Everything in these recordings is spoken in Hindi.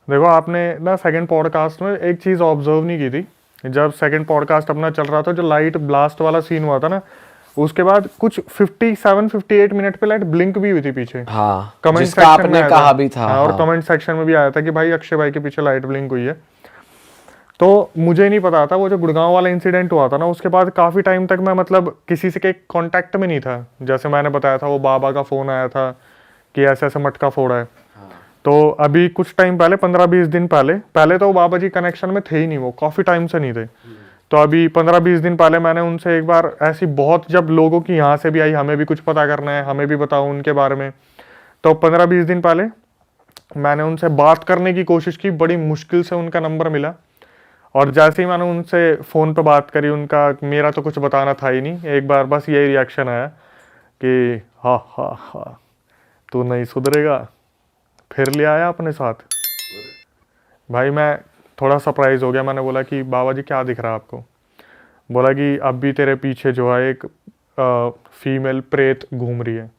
देखो आपने ना सेकंड पॉडकास्ट में एक चीज़ ऑब्जर्व नहीं की थी। जब सेकंड पॉडकास्ट अपना चल रहा था, जो लाइट ब्लास्ट वाला सीन हुआ था ना, उसके बाद कुछ 57-58 मिनट पे लाइट ब्लिंक भी हुई थी पीछे। हाँ, कमेंट जिसका सेक्शन में आपने आया कहा था। भी था। हाँ, और हाँ कमेंट सेक्शन में भी आया था कि भाई अक्षय भाई के पीछे लाइट ब्लिंक हुई है। तो मुझे नहीं पता था वो जो गुड़गांव वाला इंसिडेंट हुआ था ना, उसके बाद काफ़ी टाइम तक मैं मतलब किसी से के कांटेक्ट में नहीं था। जैसे मैंने बताया था, वो बाबा का फ़ोन आया था कि ऐसे ऐसे मटका फोड़ा है। तो अभी कुछ टाइम पहले, 15-20 दिन पहले, पहले तो वो बाबा जी कनेक्शन में थे ही नहीं, वो काफ़ी टाइम से नहीं थे। तो अभी 15-20 दिन पहले मैंने उनसे एक बार ऐसी बहुत, जब लोगों की यहाँ से भी आई हमें भी कुछ पता करना है, हमें भी बताओ उनके बारे में, तो 15-20 दिन पहले मैंने उनसे बात करने की कोशिश की। बड़ी मुश्किल से उनका नंबर मिला, और जैसे ही मैंने उनसे फ़ोन पे बात करी, उनका मेरा तो कुछ बताना था ही नहीं। एक बार बस यही रिएक्शन आया कि हाँ हाँ हाँ, तू नहीं सुधरेगा, फिर ले आया अपने साथ। भाई मैं थोड़ा सरप्राइज हो गया। मैंने बोला कि बाबा जी क्या दिख रहा है आपको? बोला कि अब भी तेरे पीछे जो है एक फीमेल प्रेत घूम रही है।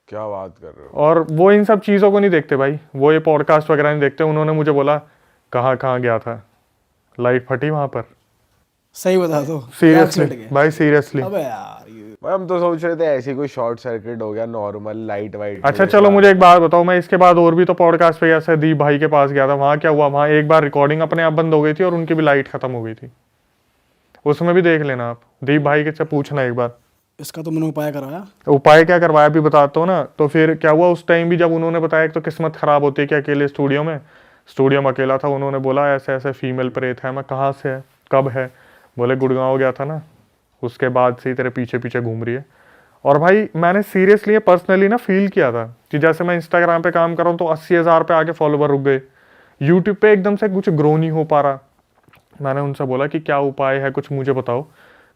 क्या बात कर रहे हो? और वो इन सब चीज़ों को नहीं देखते भाई, वो ये पॉडकास्ट वगैरह नहीं देखते। उन्होंने मुझे बोला कहाँ कहाँ गया था, लाइट फटी वहाँ पर। सही बता दो, सीरियसली एक्सीडेंट गया। भाई, सीरियसली। अबे यार ये भाई हम तो सोच रहे थे ऐसी कोई शॉर्ट सर्किट हो गया, नॉर्मल लाइट वाइट। अच्छा चलो मुझे एक बात बताओ, मैं इसके बाद और भी तो पॉडकास्ट पे ऐसे दीप भाई के पास गया था, वहाँ क्या हुआ? वहाँ एक बार रिकॉर्डिंग अपने आप बंद हो गई थी और उनकी भी लाइट खत्म हो गई थी। उसमें भी देख लेना आप, दीप भाई के से पूछना एक बार। इसका तो मैंने उपाय कराया। उपाय क्या करवाया भी बताता हूँ ना। तो फिर क्या हुआ उस टाइम भी, जब उन्होंने बताया, एक तो किस्मत खराब होती है कि अकेले स्टूडियो में अकेला था। उन्होंने बोला ऐसे ऐसे फीमेल प्रेत है। मैं कहाँ से है, कब है? बोले गुड़गांव गया था ना, उसके बाद से ही तेरे पीछे पीछे घूम रही है। और भाई मैंने सीरियसली पर्सनली ना फील किया था कि जैसे मैं इंस्टाग्राम पे काम कर रहा हूँ तो 80,000 पे आके फॉलोवर रुक गए, यूट्यूब पे एकदम से कुछ ग्रो नहीं हो पा रहा। मैंने उनसे बोला कि क्या उपाय है, कुछ मुझे बताओ।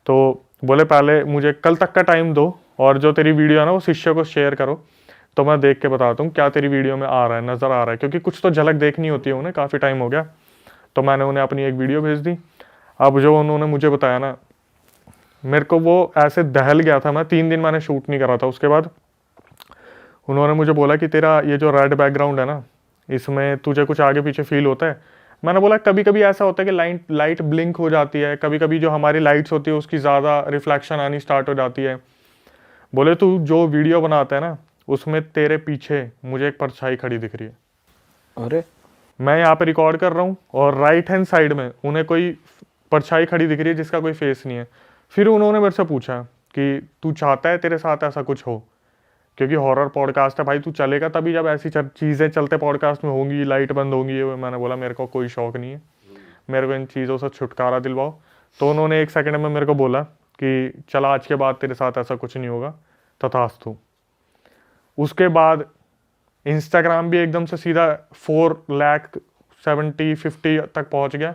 तो बोले पहले मुझे कल तक का टाइम दो, और जो तेरी वीडियो है ना वो शिष्य को शेयर करो, तो मैं देख के बताता हूँ क्या तेरी वीडियो में आ रहा है, नज़र आ रहा है। क्योंकि कुछ तो झलक देखनी होती है उन्हें, काफ़ी टाइम हो गया। तो मैंने उन्हें अपनी एक वीडियो भेज दी। अब जो उन्होंने मुझे बताया ना, मेरे को वो ऐसे दहल गया था। मैं 3 दिन मैंने शूट नहीं करा था। उसके बाद उन्होंने मुझे बोला कि तेरा ये जो रेड बैकग्राउंड है ना, इसमें तुझे कुछ आगे पीछे फील होता है? मैंने बोला कभी कभी ऐसा होता है कि लाइट ब्लिंक हो जाती है, कभी कभी जो हमारी लाइट्स होती है उसकी ज़्यादा रिफ्लेक्शन आनी स्टार्ट हो जाती है। बोले तू जो वीडियो बनाता है ना, उसमें तेरे पीछे मुझे एक परछाई खड़ी दिख रही है। अरे मैं यहाँ पे रिकॉर्ड कर रहा हूँ और राइट हैंड साइड में उन्हें कोई परछाई खड़ी दिख रही है जिसका कोई फेस नहीं है। फिर उन्होंने मेरे से पूछा कि तू चाहता है तेरे साथ ऐसा कुछ हो? क्योंकि हॉरर पॉडकास्ट है भाई, तू चलेगा तभी जब ऐसी चीज़ें चलते पॉडकास्ट में होंगी, लाइट बंद होंगी। मैंने बोला मेरे को कोई शौक नहीं है, मेरे को इन चीज़ों से छुटकारा दिलवाओ। तो उन्होंने 1 सेकंड में मेरे को बोला कि चला आज के बाद तेरे साथ ऐसा कुछ नहीं होगा, तथास्तु। उसके बाद इंस्टाग्राम भी एकदम से सीधा 4,70,50 तक पहुंच गया।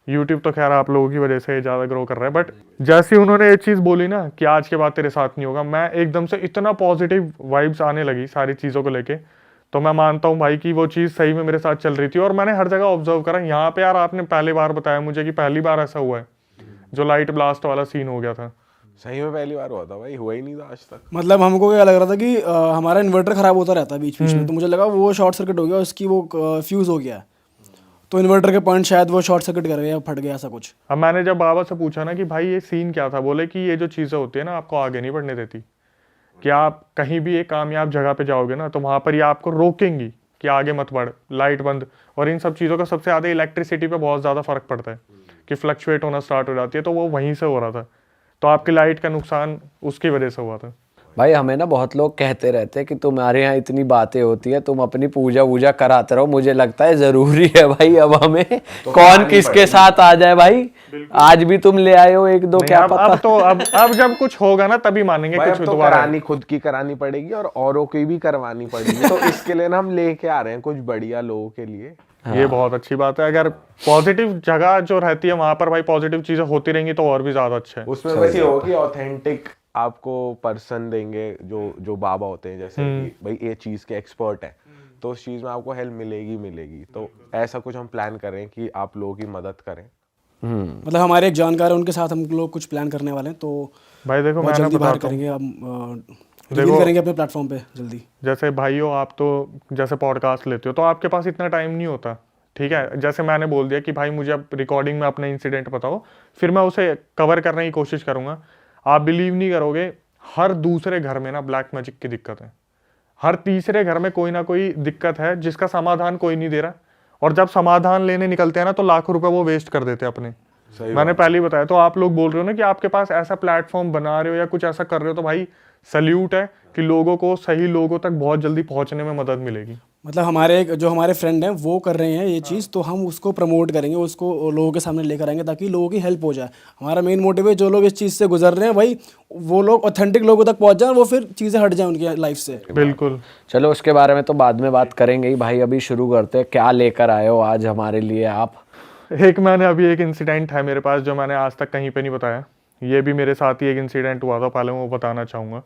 यूट्यूब तो खैर आप लोगों की वजह से ज़्यादा ग्रो कर रहा है, बट जैसे ही उन्होंने ये चीज़ बोली ना कि आज के बाद तेरे साथ नहीं होगा, मैं एकदम से इतना पॉजिटिव वाइब्स आने लगी सारी चीज़ों को लेके। तो मैं मानता हूँ भाई कि वो चीज़ सही में मेरे साथ चल रही थी। और मैंने हर जगह ऑब्जर्व करा। यहाँ पे यार आपने पहली बार बताया मुझे कि पहली बार ऐसा हुआ है जो लाइट ब्लास्ट वाला सीन हो गया था। सही में पहली बार हुआ था भाई, हुआ ही नहीं था आज तक। मतलब हमको क्या लग रहा था कि हमारा इन्वर्टर खराब होता रहता है बीच बीच में, तो मुझे लगा वो शॉर्ट सर्किट हो गया, उसकी वो फ्यूज़ हो गया, तो इन्वर्टर के पॉइंट शायद वो शॉर्ट सर्किट कर गया, फट गया, ऐसा कुछ। अब मैंने जब बाबा से पूछा ना कि भाई ये सीन क्या था, बोले कि ये जो चीज़ें होती है ना आपको आगे नहीं बढ़ने देती, कि आप कहीं भी एक कामयाब जगह पे जाओगे ना तो वहाँ पर ये आपको रोकेंगी कि आगे मत बढ़, लाइट बंद। और इन सब चीज़ों का सबसे ज़्यादा इलेक्ट्रिसिटी पे बहुत ज़्यादा फर्क पड़ता है कि फ्लक्चुएट होना स्टार्ट हो जाती है। तो वो वहीं से हो रहा था, तो आपकी लाइट का नुकसान उसकी वजह से हुआ था। भाई, हमें ना बहुत लोग कहते रहते हैं कि तुम्हारे यहाँ इतनी बातें होती है, तुम अपनी पूजा वूजा कराते रहो। मुझे लगता है जरूरी है भाई अब हमें तो कौन किसके साथ आ जाए भाई। आज भी तुम ले आए हो एक दो, क्या अब, पता। अब जब कुछ होगा ना तभी मानेंगे भाई कुछ अब तो दोबारा। करानी खुद की करानी पड़ेगी और औरों की भी करवानी पड़ेगी। तो इसके लिए ना हम लेके आ रहे हैं कुछ बढ़िया लोगों के लिए। ये बहुत अच्छी बात है। अगर पॉजिटिव जगह जो रहती है वहां पर भाई पॉजिटिव चीजें होती रहेंगी तो और भी ज्यादा अच्छा है। उसमें बस ये होगा कि ऑथेंटिक आपको पर्सन देंगे जो बाबा होते हैं, जैसे कि भाई ये चीज के एक्सपर्ट है, तो उस चीज में आपको हेल्प मिलेगी। तो ऐसा कुछ हम प्लान करें कि आप लोगों की मदद करें। मतलब हमारे एक जानकार है, उनके साथ हम लोग कुछ प्लान करने वाले हैं, तो भाई देखो बहुत मैंने जल्दी बाहर बताता हूँ, करेंगे, हम रिवील करेंगे अपने प्लेटफॉर्म पे जल्दी। जैसे भाइयों आप तो जैसे पॉडकास्ट लेते हो तो आपके पास इतना टाइम नहीं होता, ठीक है, जैसे मैंने बोल दिया कि भाई मुझे अब रिकॉर्डिंग में अपना इंसिडेंट बताओ, फिर मैं उसे कवर करने की कोशिश करूंगा। आप बिलीव नहीं करोगे, हर दूसरे घर में ना ब्लैक मैजिक की दिक्कत है, हर तीसरे घर में कोई ना कोई दिक्कत है जिसका समाधान कोई नहीं दे रहा, और जब समाधान लेने निकलते हैं ना तो लाखों रुपए वो वेस्ट कर देते हैं अपने। मैंने पहले ही बताया। तो आप लोग बोल रहे हो ना कि आपके पास ऐसा प्लेटफॉर्म बना रहे हो या कुछ ऐसा कर रहे हो, तो भाई सल्यूट है कि लोगों को सही लोगों तक बहुत जल्दी पहुंचने में मदद मिलेगी। मतलब जो हमारे फ्रेंड हैं वो कर रहे हैं ये चीज़, तो हम उसको प्रमोट करेंगे, उसको लोगों के सामने लेकर आएंगे ताकि लोगों की हेल्प हो जाए। हमारा मेन मोटिव है जो लोग इस चीज़ से गुजर रहे हैं भाई वो लोग ऑथेंटिक लोगों तक पहुंच जाए, वो फिर चीज़ें हट जाए उनकी लाइफ से। बिल्कुल। चलो उसके बारे में तो बाद में बात करेंगे ही भाई, अभी शुरू करते हैं। क्या लेकर आए हो आज हमारे लिए आप? मैंने अभी एक इंसिडेंट है मेरे पास जो मैंने आज तक कहीं पे नहीं बताया। ये भी मेरे साथ ही एक इंसिडेंट हुआ था, पहले मैं वो बताना चाहूँगा।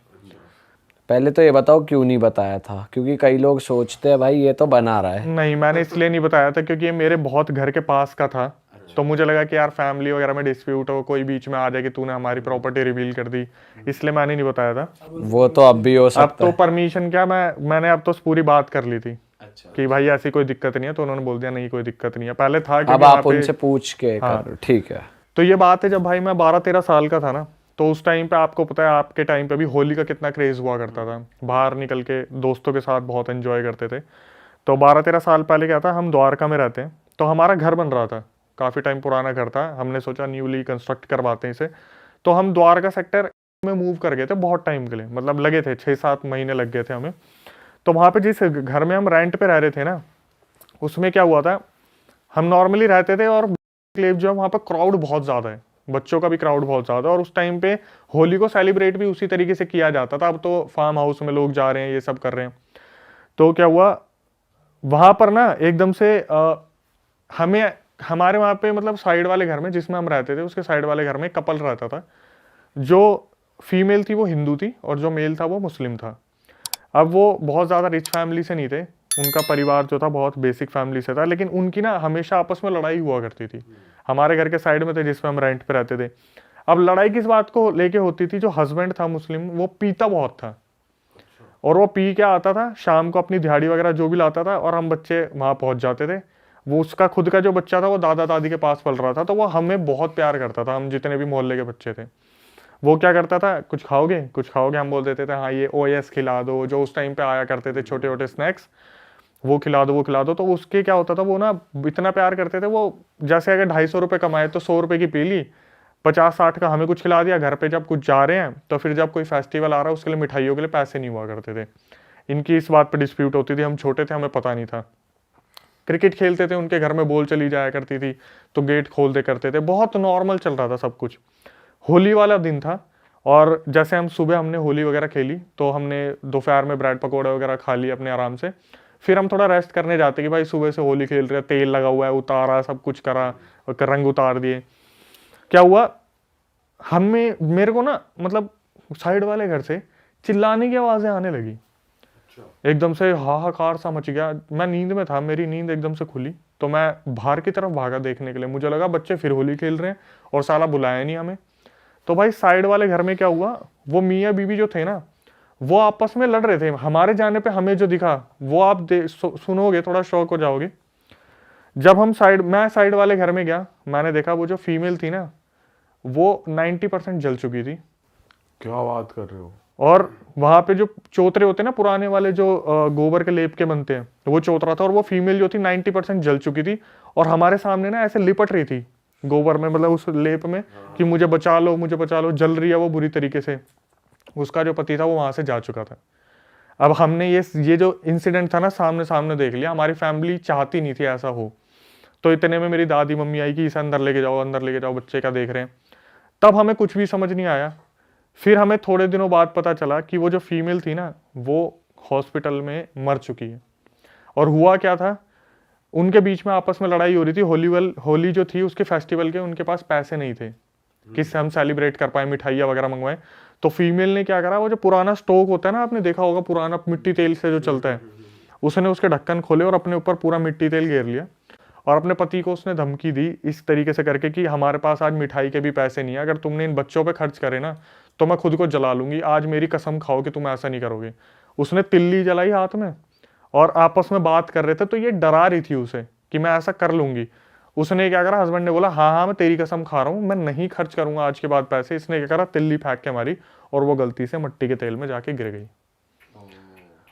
पहले तो ये बताओ क्यों नहीं बताया था, क्योंकि कई लोग सोचते हैं भाई ये तो बना रहा है। नहीं, मैंने इसलिए नहीं बताया था क्योंकि ये मेरे बहुत घर के पास का था। तो मुझे लगा कि यार फैमिली वगैरह में डिस्प्यूट हो, कोई बीच में आ जाए कि तूने हमारी प्रॉपर्टी रिवील कर दी, इसलिए मैंने नहीं बताया था। वो तो अब भी हो अब सकता तो है। परमिशन क्या, मैंने अब तो पूरी बात कर ली थी कि भाई ऐसी कोई दिक्कत नहीं है, तो उन्होंने बोल दिया नहीं कोई दिक्कत नहीं है। पहले था अब क्योंकि आप वहाँ पे- उनसे पूछ के कर, ठीक है। तो ये बात है जब भाई मैं 12-13 साल का था ना, तो उस टाइम पे आपको पता है आपके टाइम पे भी होली का कितना क्रेज हुआ करता था, बाहर निकल के दोस्तों के साथ बहुत एंजॉय करते थे। तो 12-13 साल पहले क्या था, हम द्वारका में रहते हैं, तो हमारा घर बन रहा था, काफ़ी टाइम पुराना घर था, हमने सोचा न्यूली कंस्ट्रक्ट करवाते हैं इसे। तो हम द्वारका सेक्टर में मूव कर गए थे बहुत टाइम के लिए, मतलब लगे थे 6-7 महीने लग गए थे हमें। तो वहाँ पे जिस घर में हम रेंट पे रह रहे थे ना, उसमें क्या हुआ था, हम नॉर्मली रहते थे और क्लेव जो है वहाँ पर क्राउड बहुत ज़्यादा है, बच्चों का भी क्राउड बहुत ज़्यादा है, और उस टाइम पे होली को सेलिब्रेट भी उसी तरीके से किया जाता था। अब तो फार्म हाउस में लोग जा रहे हैं, ये सब कर रहे हैं। तो क्या हुआ वहाँ पर ना एकदम से हमें हमारे वहाँ पे मतलब साइड वाले घर में जिसमें हम रहते थे उसके साइड वाले घर में कपल रहता था, जो फीमेल थी वो हिंदू थी और जो मेल था वो मुस्लिम था। अब वो बहुत ज़्यादा रिच फैमिली से नहीं थे, उनका परिवार जो था बहुत बेसिक फैमिली से था, लेकिन उनकी ना हमेशा आपस में लड़ाई हुआ करती थी। हमारे घर के साइड में थे जिसमें हम रेंट पे रहते थे। अब लड़ाई किस बात को लेके होती थी, जो हस्बैंड था मुस्लिम वो पीता बहुत था, और वो पी के आता था शाम को अपनी दिहाड़ी वगैरह जो भी लाता था, और हम बच्चे वहाँ पहुँच जाते थे। वो उसका खुद का जो बच्चा था वो दादा दादी के पास पल रहा था, तो वो हमें बहुत प्यार करता था, हम जितने भी मोहल्ले के बच्चे थे। वो क्या करता था, कुछ खाओगे कुछ खाओगे, हम बोल देते थे हाँ ये OS खिला दो, जो उस टाइम पे आया करते थे छोटे छोटे स्नैक्स, वो खिला दो वो खिला दो। तो उसके क्या होता था, वो ना इतना प्यार करते थे, वो जैसे अगर 250 रुपये कमाए तो 100 रुपये की पी ली, 50-60 का हमें कुछ खिला दिया। घर पे जब कुछ जा रहे हैं तो फिर जब कोई फेस्टिवल आ रहा है उसके लिए मिठाइयों के लिए पैसे नहीं हुआ करते थे। इनकी इस बात पर डिस्प्यूट होती थी, हम छोटे थे हमें पता नहीं था। क्रिकेट खेलते थे, उनके घर में बॉल चली जाया करती थी तो गेट खोल दे करते थे, बहुत नॉर्मल चल रहा था सब कुछ। होली वाला दिन था, और जैसे हम सुबह हमने होली वगैरह खेली, तो हमने दोपहर में ब्रेड पकौड़े वगैरह खा लिए अपने आराम से। फिर हम थोड़ा रेस्ट करने जाते कि भाई सुबह से होली खेल रहे हैं, तेल लगा हुआ है, उतारा सब कुछ करा और रंग उतार दिए। क्या हुआ, मेरे को ना मतलब साइड वाले घर से चिल्लाने की आवाज़ें आने लगी, एकदम से हाहाकार सा मच गया। मैं नींद में था, मेरी नींद एकदम से खुली, तो मैं बाहर की तरफ भागा देखने के लिए, मुझे लगा बच्चे फिर होली खेल रहे हैं और साला बुलाया नहीं हमें। तो भाई साइड वाले घर में क्या हुआ, वो मियाँ बीवी जो थे ना वो आपस में लड़ रहे थे। हमारे जाने पे हमें जो दिखा वो आप सुनोगे थोड़ा शॉक हो जाओगे। जब मैं साइड वाले घर में गया, मैंने देखा वो जो फीमेल थी ना वो 90% जल चुकी थी। क्या बात कर रहे हो? और वहां पे जो चौतरे होते हैं ना पुराने वाले, जो गोबर के लेप के बनते हैं, तो वो चौतरा था, और वो फीमेल जो थी 90% जल चुकी थी, और हमारे सामने ना ऐसे लिपट रही थी गोबर में, मतलब उस लेप में कि मुझे बचा लो मुझे बचा लो, जल रही है वो बुरी तरीके से। उसका जो पति था वो वहां से जा चुका था। अब हमने ये जो इंसिडेंट था ना सामने सामने देख लिया, हमारी फैमिली चाहती नहीं थी ऐसा हो। तो इतने में मेरी दादी मम्मी आई कि इसे अंदर लेके जाओ बच्चे क्या देख रहे हैं। तब हमें कुछ भी समझ नहीं आया। फिर हमें थोड़े दिनों बाद पता चला कि वो जो फीमेल थी ना वो हॉस्पिटल में मर चुकी है। और हुआ क्या था, उनके बीच में आपस में लड़ाई हो रही थी। होली जो थी उसके फेस्टिवल के उनके पास पैसे नहीं थे किससे हम सेलिब्रेट कर पाए, मिठाइयाँ वगैरह मंगवाए। तो फीमेल ने क्या करा, वो जो पुराना स्टोव होता है ना, आपने देखा होगा पुराना मिट्टी तेल से जो चलता है, उसने उसके ढक्कन खोले और अपने ऊपर पूरा मिट्टी तेल घेर लिया, और अपने पति को उसने धमकी दी इस तरीके से करके कि हमारे पास आज मिठाई के भी पैसे नहीं है, अगर तुमने इन बच्चों पे खर्च करे ना तो मैं खुद को जला लूंगी, आज मेरी कसम खाओ कि तुम ऐसा नहीं करोगे। उसने तिल्ली जलाई हाथ में और आपस में बात कर रहे थे, तो ये डरा रही थी उसे कि मैं ऐसा कर लूंगी। उसने क्या करा, हस्बैंड ने बोला हाँ हाँ मैं तेरी कसम खा रहा हूँ, मैं नहीं खर्च करूंगा आज के बाद पैसे। इसने क्या करा, तिल्ली फेंक के मारी और वो गलती से मिट्टी के तेल में जाके गिर गई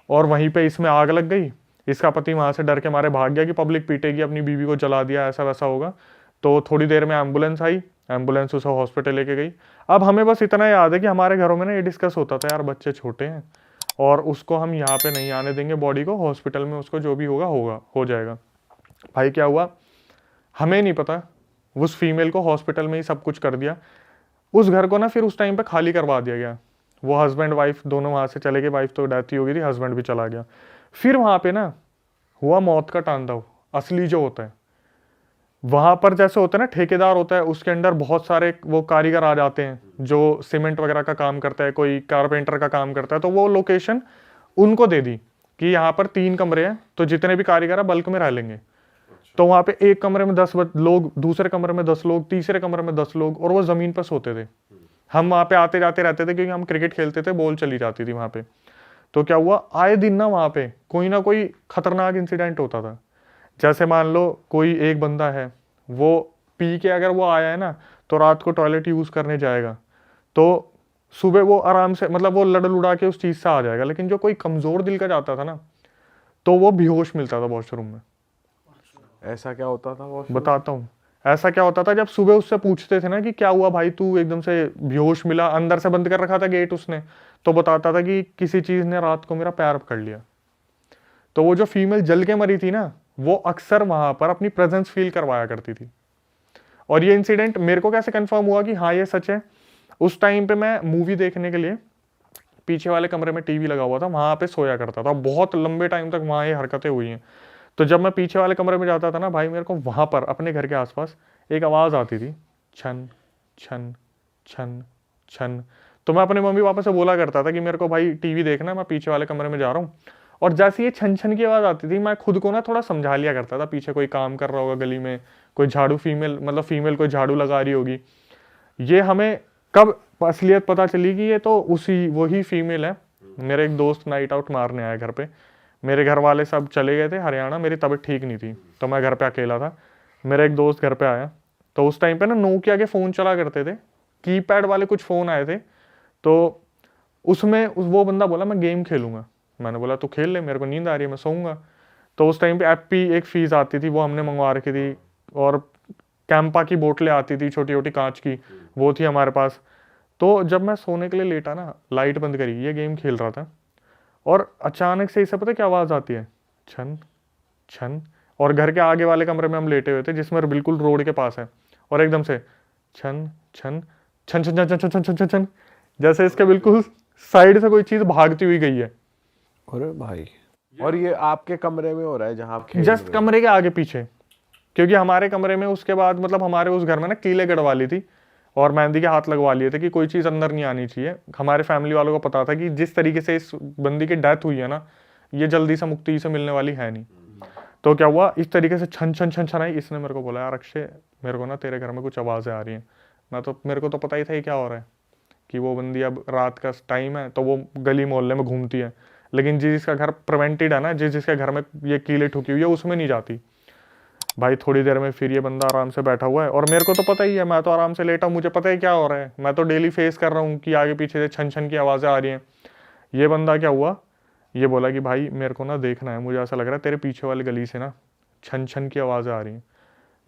और वहीं पे इसमें आग लग गई। इसका पति वहां से डर के मारे भाग गया कि पब्लिक पीटेगी, अपनी बीवी को जला दिया, ऐसा वैसा होगा। तो थोड़ी देर में एम्बुलेंस आई, एम्बुलेंस उसे हॉस्पिटल लेके गई। अब हमें बस इतना याद है कि हमारे घरों में ना ये डिस्कस होता था, यार बच्चे छोटे हैं और उसको हम यहाँ पे नहीं आने देंगे, बॉडी को हॉस्पिटल में उसको जो भी होगा होगा हो जाएगा। भाई क्या हुआ हमें नहीं पता, उस फीमेल को हॉस्पिटल में ही सब कुछ कर दिया। उस घर को ना फिर उस टाइम पे खाली करवा दिया गया। वो हस्बैंड वाइफ दोनों वहां से चले गए, वाइफ तो डेथ ही हो गई थी, हस्बैंड भी चला गया। फिर वहां पे ना हुआ मौत का तांडव असली जो होता है। वहां पर जैसे होता है ना, ठेकेदार होता है, उसके अंदर बहुत सारे वो कारीगर आ जाते हैं जो सीमेंट वगैरह का काम करता है, कोई कारपेंटर का काम करता है। तो वो लोकेशन उनको दे दी कि यहाँ पर 3 कमरे हैं, तो जितने भी कारीगर है बल्क में रह लेंगे। तो वहां पे एक कमरे में 10 लोग, दूसरे कमरे में 10 लोग, तीसरे कमरे में 10 लोग, और वो जमीन पर सोते थे। हम वहां पे आते जाते रहते थे क्योंकि हम क्रिकेट खेलते थे, बॉल चली जाती थी वहां पे। तो क्या हुआ, आए दिन ना वहां पे कोई ना कोई खतरनाक इंसिडेंट होता था। जैसे मान लो कोई एक बंदा है, वो पी के अगर वो आया है ना, तो रात को टॉयलेट यूज करने जाएगा, तो सुबह वो आराम से मतलब वो लड़ लुड़ा के उस चीज से आ जाएगा। लेकिन जो कोई कमजोर दिल का जाता था ना, तो वो बेहोश मिलता था वॉशरूम में। ऐसा क्या होता था वो? बताता हूँ ऐसा क्या होता था। जब सुबह उससे पूछते थे ना कि क्या हुआ भाई, तू एकदम से बेहोश मिला, अंदर से बंद कर रखा था गेट उसने, तो बताता था कि किसी चीज ने रात को मेरा पैर पकड़ लिया। तो वो जो फीमेल जल के मरी थी ना, वो अक्सर वहां पर अपनी प्रेजेंस फील करवाया करती थी। और ये इंसिडेंट मेरे को कैसे कंफर्म हुआ कि हाँ ये सच है, उस टाइम पे मैं मूवी देखने के लिए पीछे वाले कमरे में टीवी लगा हुआ था, वहां पे सोया करता था। बहुत लंबे टाइम तक वहां ये हरकतें हुई हैं। तो जब मैं पीछे वाले कमरे में जाता था ना भाई, मेरे को वहां पर अपने घर के आसपास एक आवाज आती थी, छन छन छन छन। तो मैं अपने मम्मी पापा से बोला करता था कि मेरे को भाई टीवी देखना, मैं पीछे वाले कमरे में जा रहा हूँ। और जैसे ये छन छन की आवाज आती थी, मैं खुद को ना थोड़ा समझा लिया करता था, पीछे कोई काम कर रहा होगा गली में, कोई झाड़ू फीमेल मतलब फीमेल कोई झाड़ू लगा रही होगी। ये हमें कब असलियत पता चली कि ये तो उसी वही फीमेल है। मेरे एक दोस्त नाइट आउट मारने आया घर पे, मेरे घर वाले सब चले गए थे हरियाणा, मेरी तबीयत ठीक नहीं थी, तो मैं घर पे अकेला था। मेरा एक दोस्त घर पे आया, तो उस टाइम पे ना नोकिया के फ़ोन चला करते थे, कीपैड वाले कुछ फ़ोन आए थे। तो उसमें वो बंदा बोला मैं गेम खेलूंगा। मैंने बोला तो खेल ले, मेरे को नींद आ रही है, मैं सोऊंगा। तो उस टाइम पे एप्पी एक फीस आती थी, वो हमने मंगवा रखी थी, और कैंपा की बोतलें आती थी छोटी छोटी कांच की, वो थी हमारे पास। तो जब मैं सोने के लिए लेटा ना, लाइट बंद करी, ये गेम खेल रहा था, और अचानक से इसे पता क्या आवाज़ आती है, छन छन। और घर के आगे वाले कमरे में हम लेटे हुए थे, जिसमें बिल्कुल रोड के पास है, और एकदम से छन छन छन छन छन छन छन छन छन छन, जैसे इसके बिल्कुल साइड से कोई चीज़ भागती हुई गई है। अरे भाई, और ये आपके कमरे में हो रहा है जहाँ आप खेल जस्ट रहे हो? कमरे के आगे पीछे, क्योंकि हमारे कमरे में उसके बाद मतलब हमारे उस घर में ना कीले गड़वा ली थी और मेहंदी के हाथ लगवा लिए थे कि कोई चीज़ अंदर नहीं आनी चाहिए। हमारे फैमिली वालों को पता था कि जिस तरीके से इस बंदी की डेथ हुई है ना, ये जल्दी से मुक्ति से मिलने वाली है नहीं। तो क्या हुआ, इस तरीके से छन छन छन छन आई। इसने मेरे को बोला यार अक्षय, मेरे को ना तेरे घर में कुछ आवाज़ें आ रही हैं। मेरे को तो पता ही था ये क्या हो रहा है, कि वो बंदी अब रात का टाइम है तो वो गली मोहल्ले में घूमती है, लेकिन जिसका घर प्रिवेंटेड है ना, जिसके घर में ये कीले ठुकी हुई है, उसमें नहीं जाती। भाई थोड़ी देर में फिर ये बंदा आराम से बैठा हुआ है, और मेरे को तो पता ही है, मैं तो आराम से लेटा हूँ, मुझे पता है क्या हो रहा है, मैं तो डेली फेस कर रहा हूँ कि आगे पीछे से छन छन की आवाज़ें आ रही हैं। ये बंदा क्या हुआ, ये बोला कि भाई मेरे को ना देखना है, मुझे ऐसा लग रहा है तेरे पीछे वाली गली से ना छन छन की आवाज़ें आ रही हैं।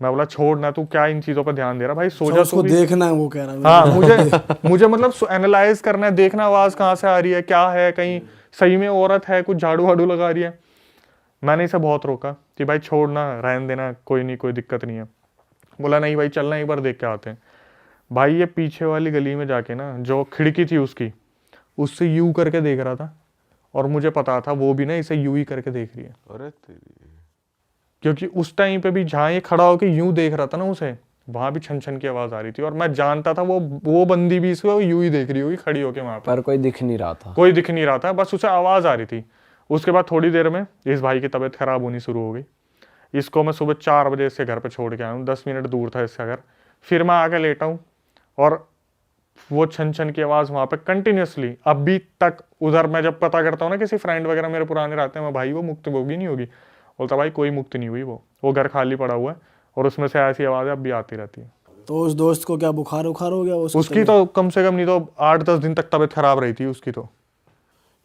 मैं बोला छोड़ ना, तू क्या इन चीज़ों पर ध्यान दे रहा भाई, सो जा उसको तू भी। देखना है, वो कह रहा है। हाँ, मुझे मतलब एनालाइज करना है, देखना आवाज़ कहाँ से आ रही है, क्या है, कहीं सही में औरत है, कुछ झाड़ू वाड़ू लगा रही है। मैंने इसे बहुत रोका कि भाई छोड़ना, रहने देना, कोई नहीं, कोई दिक्कत नहीं है। बोला नहीं भाई चलना, एक बार देख के आते हैं। भाई ये पीछे वाली गली में जाके ना, जो खिड़की थी उसकी, उससे यूं करके देख रहा था, और मुझे पता था वो भी ना इसे यूं ही करके देख रही है, अरे तेरी। क्योंकि उस टाइम पे भी जहाँ ये खड़ा होकर यूं देख रहा था ना उसे, वहां भी छन छन की आवाज आ रही थी, और मैं जानता था वो बंदी भी इसको यूं ही देख रही होगी खड़ी होके वहां पर कोई दिख नहीं रहा था। कोई दिख नहीं रहा था, बस उसे आवाज आ रही थी। उसके बाद थोड़ी देर में इस भाई की तबीयत खराब होनी शुरू हो गई। इसको मैं सुबह 4 बजे इसके घर पे छोड़ के आया हूँ, 10 मिनट दूर था इसका घर। फिर मैं आके लेटा हूँ, और वो छन छन की आवाज़ वहाँ पे कंटिन्यूसली अभी तक। उधर मैं जब पता करता हूँ ना, किसी फ्रेंड वगैरह मेरे पुराने रहते हैं, मैं भाई वो मुक्तभोगी नहीं होगी, बोलता भाई कोई मुक्ति नहीं हुई, वो घर खाली पड़ा हुआ है और उसमें से ऐसी आवाज़ें अब भी आती रहती है। तो उस दोस्त को क्या बुखार उखार हो गया उसको? उसकी तो कम से कम नहीं तो 8-10 दिन तक तबीयत खराब रही थी उसकी तो।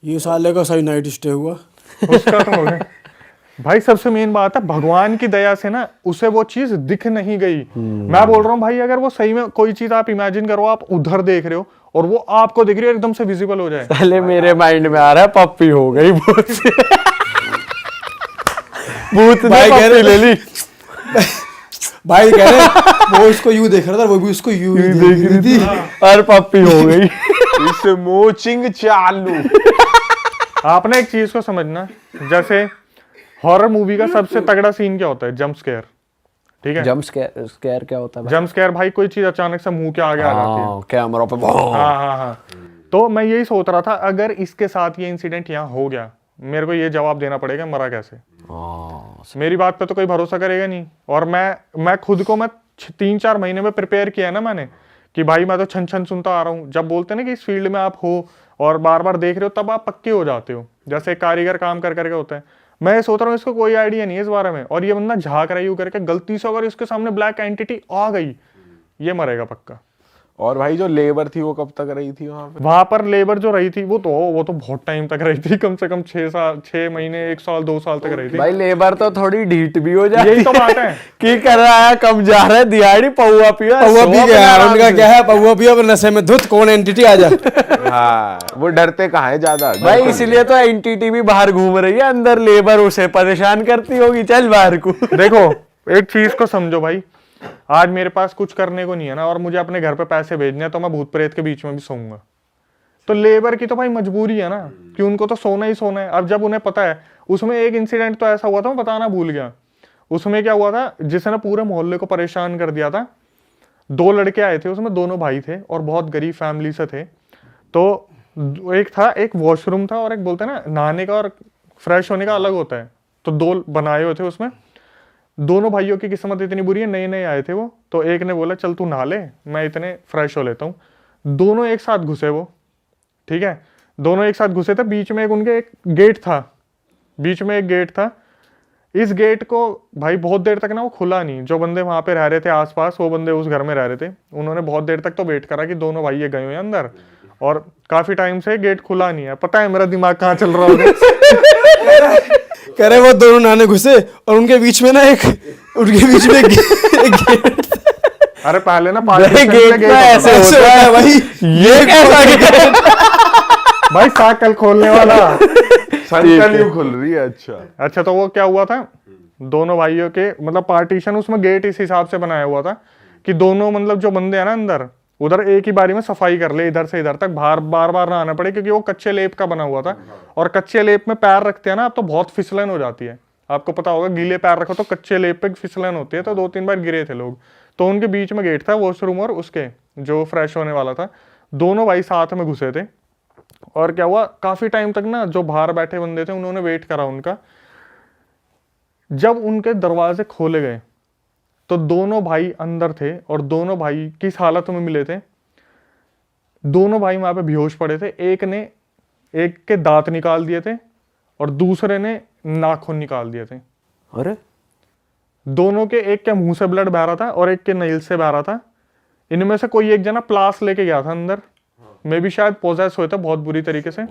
ये साले का सही नाइट स्टे हुआ। उसका तो हो गया भाई। सबसे मेन बात है भगवान की दया से ना उसे वो चीज दिख नहीं गई। मैं बोल रहा हूँ भाई, अगर वो सही में कोई चीज आप इमेजिन करो, आप उधर देख रहे हो और वो आपको दिख रही है, एकदम से विजिबल हो जाए। पहले मेरे माइंड में आ रहा है पप्पी हो गई भूत से। भूत ने भाई कह पप्पी ले ली। भाई कह रहे वो उसको यूं देख रहा था, वो भी उसको यूं ही देख रही थी और पप्पी हो गई। इस मोचिंग चालू। आपने एक चीज को समझना, जैसे हॉरर मूवी का सबसे तगड़ा सीन क्या होता है? Jump scare. ठीक है, जंप स्केयर क्या होता है भाई? जंप स्केयर भाई कोई चीज अचानक से मुंह के आगे आ जाती है। कैमरा पे हाँ। तो मैं यही सोच रहा था, अगर इसके साथ ये इंसिडेंट यहाँ हो गया, मेरे को ये जवाब देना पड़ेगा मरा कैसे। मेरी बात पे तो कोई भरोसा करेगा नहीं। और मैं खुद को मैं 3-4 महीने में प्रिपेयर किया ना मैंने, कि भाई मैं तो छन छन सुनता आ रहा हूँ। जब बोलते हैं ना कि इस फील्ड में आप हो और बार बार देख रहे हो, तब आप पक्के हो जाते हो। जैसे कारीगर काम कर करके होता है। मैं ये सोच रहा हूँ इसको कोई आइडिया नहीं है इस बारे में, और ये बंदा झाँक रहा है यूं करके, गलती से अगर इसके सामने ब्लैक एंटिटी आ गई, ये मरेगा पक्का। और भाई जो लेबर थी वो कब तक रही थी वहां पे? वहां पर लेबर जो रही थी वो तो बहुत टाइम तक रही थी, कम से कम 6 महीने, 1 साल, 2 साल तक रही थी। भाई लेबर तो थोड़ी ढीठ भी हो जाती यही तो बात है। की कर रहा है, कम जा रहा है, दिहाड़ी पौवा पिया। पौवा पी गया यार, उनका क्या है, पौवा पिया पर नशे में धुत, कौन एंटिटी आ जा। हाँ, वो डरते कहाँ है ज्यादा भाई इसलिए तो एंटिटी भी बाहर घूम रही है, अंदर लेबर उसे परेशान करती होगी, चल बाहर को। देखो एक चीज को समझो भाई, आज मेरे पास कुछ करने को नहीं है ना, और मुझे अपने घर पे पैसे भेजने हैं, तो मैं भूत प्रेत के बीच में भी सोऊंगा। तो लेबर की तो भाई मजबूरी है ना, कि उनको तो सोना ही सोना है। अब जब उन्हें पता है, उसमें एक इंसिडेंट तो ऐसा हुआ था, मैं बताना भूल गया। उसमें क्या हुआ था, जिसने पूरे मोहल्ले को परेशान कर दिया था। 2 लड़के आए थे, उसमें दोनों भाई थे और बहुत गरीब फैमिली से थे। तो एक वॉशरूम था और एक बोलते हैं ना नहाने का और फ्रेश होने का अलग होता है। तो 2 बनाए हुए थे उसमें। दोनों भाइयों की किस्मत इतनी बुरी है, नए नए आए थे वो। तो एक ने बोला चल तू नहा ले, मैं इतने फ्रेश हो लेता हूँ। दोनों एक साथ घुसे वो, ठीक है, दोनों एक साथ घुसे थे। बीच में उनके एक गेट था, बीच में एक गेट था। इस गेट को भाई बहुत देर तक ना वो खुला नहीं। जो बंदे वहां पे रह रहे थे आसपास, वो बंदे उस घर में रह रहे थे, उन्होंने बहुत देर तक तो वेट करा कि दोनों भाई ये गए हुए हैं अंदर, और काफी टाइम से गेट खुला नहीं है। पता है मेरा दिमाग कहाँ चल रहा होगा? कह रहे वो दोनों नाने घुसे और उनके बीच में एक गेट। अरे पहले ना गेट तो ऐसे होता है भाई, ये कैसा गेट? भाई साइकिल खोलने वाला। साइकिल यूं खुल रही है। अच्छा, तो वो क्या हुआ था, दोनों भाइयों के मतलब पार्टीशन, उसमें गेट इस हिसाब से बनाया हुआ था कि दोनों मतलब जो बंदे हैं ना अंदर, उधर एक ही बारी में सफाई कर ले, इधर से इधर तक बार बार ना आना पड़े, क्योंकि वो कच्चे लेप का बना हुआ था। और कच्चे लेप में पैर रखते हैं ना आप, तो बहुत फिसलन हो जाती है। आपको पता होगा, गीले पैर रखो तो कच्चे लेप पे फिसलन होती है। तो 2-3 बार गिरे थे लोग। तो उनके बीच में गेट था, वॉशरूम और उसके जो फ्रेश होने वाला था। दोनों भाई साथ में घुसे थे। और क्या हुआ, काफी टाइम तक ना जो बाहर बैठे बंदे थे उन्होंने वेट करा उनका। जब उनके दरवाजे खोले गए तो दोनों भाई अंदर थे, और दोनों भाई किस हालत में मिले थे, दोनों भाई वहां पे बेहोश पड़े थे। एक के दांत निकाल दिए थे और दूसरे ने नाखून निकाल दिए थे। अरे दोनों के, एक के मुंह से ब्लड बह रहा था और एक के नेल से बह रहा था। इनमें से कोई एक जना प्लास लेके गया था अंदर, मे भी शायद पोजेस हुए थे बहुत बुरी तरीके से।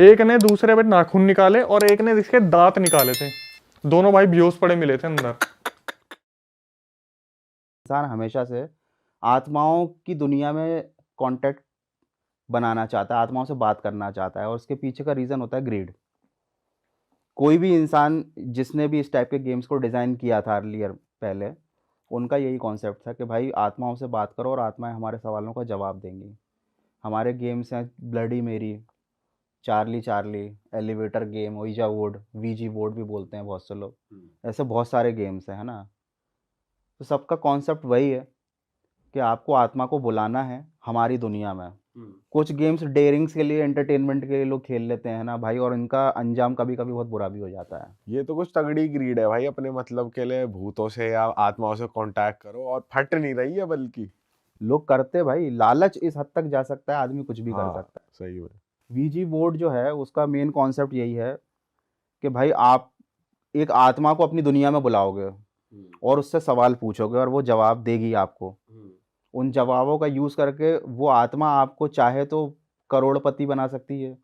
एक ने दूसरे पे नाखून निकाले और एक ने इसके दांत निकाले थे। दोनों भाई बेहोश पड़े मिले थे अंदर। इंसान हमेशा से आत्माओं की दुनिया में कांटेक्ट बनाना चाहता है, आत्माओं से बात करना चाहता है, और उसके पीछे का रीज़न होता है ग्रीड। कोई भी इंसान जिसने भी इस टाइप के गेम्स को डिज़ाइन किया था अर्लियर पहले, उनका यही कॉन्सेप्ट था कि भाई आत्माओं से बात करो और आत्माएं हमारे सवालों का जवाब देंगी। हमारे गेम्स हैं Bloody Mary, Charlie Charlie, elevator game, Ouija वुड, वीजी बोर्ड भी बोलते हैं बहुत से लोग, ऐसे बहुत सारे गेम्स हैं, है ना। तो सबका कॉन्सेप्ट वही है कि आपको आत्मा को बुलाना है हमारी दुनिया में। कुछ गेम्स डेयरिंग्स के लिए, एंटरटेनमेंट के लिए लोग खेल लेते हैं ना भाई, और इनका अंजाम कभी कभी बहुत बुरा भी हो जाता है। ये तो कुछ तगड़ी ग्रीड है भाई, अपने मतलब के लिए भूतों से या आत्माओं से कांटेक्ट करो, और फट नहीं रही है बल्कि लोग करते भाई, लालच इस हद तक जा सकता है, आदमी कुछ भी कर सकता है। सही में। वीजी बोर्ड जो है उसका मेन कॉन्सेप्ट यही है कि भाई आप एक आत्मा को अपनी दुनिया में बुलाओगे और उससे सवाल पूछोगे और वो जवाब देगी आपको। उन जवाबों का यूज़ करके वो आत्मा आपको चाहे तो करोड़पति बना सकती है,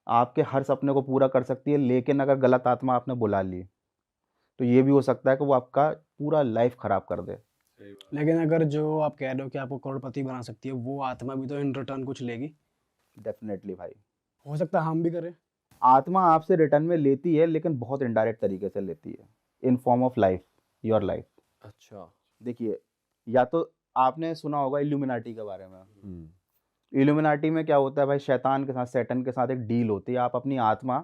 आपके हर सपने को पूरा कर सकती है, लेकिन अगर गलत आत्मा आपने बुला ली, तो ये भी हो सकता है कि वो आपका पूरा लाइफ ख़राब कर दे। लेकिन अगर जो आप कह रहे हो कि आपको करोड़पति बना सकती है, वो आत्मा भी तो इन रिटर्न कुछ लेगी। डेफ़िनेटली भाई। हो सकता है हम भी करें। आत्मा आपसे रिटर्न में लेती है, लेकिन बहुत इनडायरेक्ट तरीके से लेती है, in form of life, your life. अच्छा। देखिए, या तो आपने सुना होगा इल्यूमिनाटी के बारे में। इल्यूमिनाटी में क्या होता है भाई, शैतान के साथ, सैटन के साथ एक डील होती है। आप अपनी आत्मा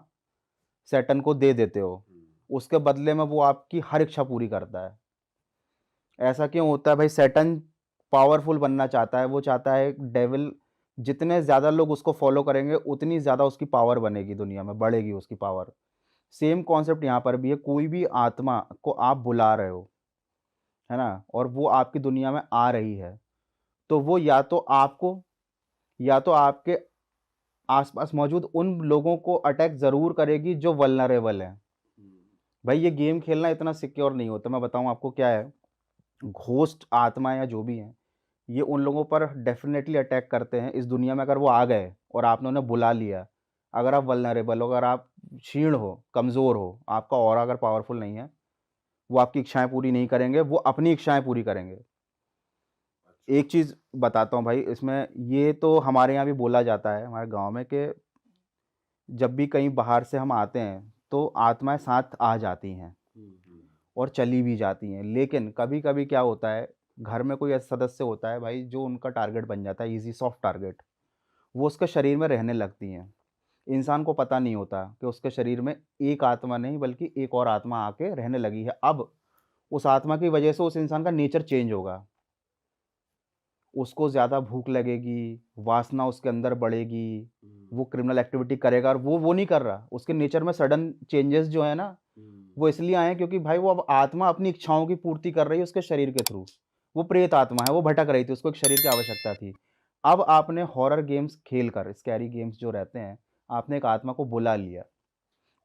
सैटन को दे देते हो, उसके बदले में वो आपकी हर इच्छा पूरी करता है। ऐसा क्यों होता है भाई? सैटन पावरफुल बनना चाहता है, वो चाहता है डेविल जितने ज़्यादा लोग उसको फॉलो करेंगे उतनी ज़्यादा उसकी पावर बनेगी, दुनिया में बढ़ेगी उसकी पावर। सेम कॉन्सेप्ट यहाँ पर भी है। कोई भी आत्मा को आप बुला रहे हो, है ना, और वो आपकी दुनिया में आ रही है, तो वो या तो आपको या तो आपके आसपास मौजूद उन लोगों को अटैक ज़रूर करेगी जो वल्नरेबल हैं। भाई ये गेम खेलना इतना सिक्योर नहीं होता। मैं बताऊँ आपको क्या है, घोस्ट आत्मा या जो भी हैं, ये उन लोगों पर डेफिनेटली अटैक करते हैं। इस दुनिया में अगर वो आ गए और आपने उन्हें बुला लिया, अगर आप वल्नरेबल हो, अगर आप क्षीण हो, कमज़ोर हो, आपका ऑरा अगर पावरफुल नहीं है, वो आपकी इच्छाएं पूरी नहीं करेंगे, वो अपनी इच्छाएं पूरी करेंगे। एक चीज़ बताता हूँ भाई इसमें, ये तो हमारे यहाँ भी बोला जाता है हमारे गांव में कि जब भी कहीं बाहर से हम आते हैं तो आत्माएं साथ आ जाती हैं और चली भी जाती हैं। लेकिन कभी कभी क्या होता है, घर में कोई ऐसा सदस्य होता है भाई जो उनका टारगेट बन जाता है, इजी सॉफ्ट टारगेट, वो उसके शरीर में रहने लगती हैं। इंसान को पता नहीं होता कि उसके शरीर में एक आत्मा नहीं बल्कि एक और आत्मा आके रहने लगी है। अब उस आत्मा की वजह से उस इंसान का नेचर चेंज होगा, उसको ज़्यादा भूख लगेगी, वासना उसके अंदर बढ़ेगी, वो क्रिमिनल एक्टिविटी करेगा। और वो नहीं कर रहा, उसके नेचर में सडन चेंजेस जो है ना, वो इसलिए आए हैं क्योंकि भाई वो अब आत्मा अपनी इच्छाओं की पूर्ति कर रही है उसके शरीर के थ्रू। वो प्रेत आत्मा है, वो भटक रही थी, उसको एक शरीर की आवश्यकता थी। अब आपने हॉरर गेम्स खेल कर, स्कैरी गेम्स जो रहते हैं, आपने एक आत्मा को बुला लिया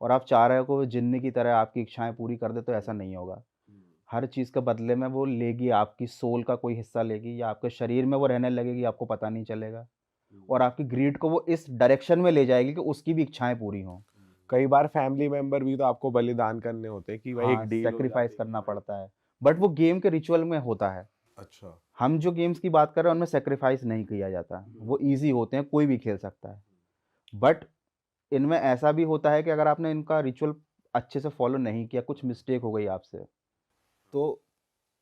और आप चाह रहे हो कि वो जिन्न की तरह आपकी इच्छाएं पूरी कर दे, तो ऐसा नहीं होगा। हर चीज़ के बदले में वो लेगी, आपकी सोल का कोई हिस्सा लेगी या आपके शरीर में वो रहने लगेगी, आपको पता नहीं चलेगा। और आपकी ग्रीड को वो इस डायरेक्शन में ले जाएगी कि उसकी भी इच्छाएं पूरी हों। कई बार फैमिली मेंबर भी तो आपको बलिदान करने होते हैं कि भाई एक हाँ, डील हो सेक्रीफाइस जाती है करना कि भाई- पड़ता है, बट वो गेम के रिचुअल में होता है। अच्छा। हम जो गेम्स की बात कर रहे हैं उनमें सेक्रीफाइस नहीं किया जाता, वो ईजी होते हैं, कोई भी खेल सकता है। बट इनमें ऐसा भी होता है कि अगर आपने इनका रिचुअल अच्छे से फॉलो नहीं किया, कुछ मिस्टेक हो गई आपसे, तो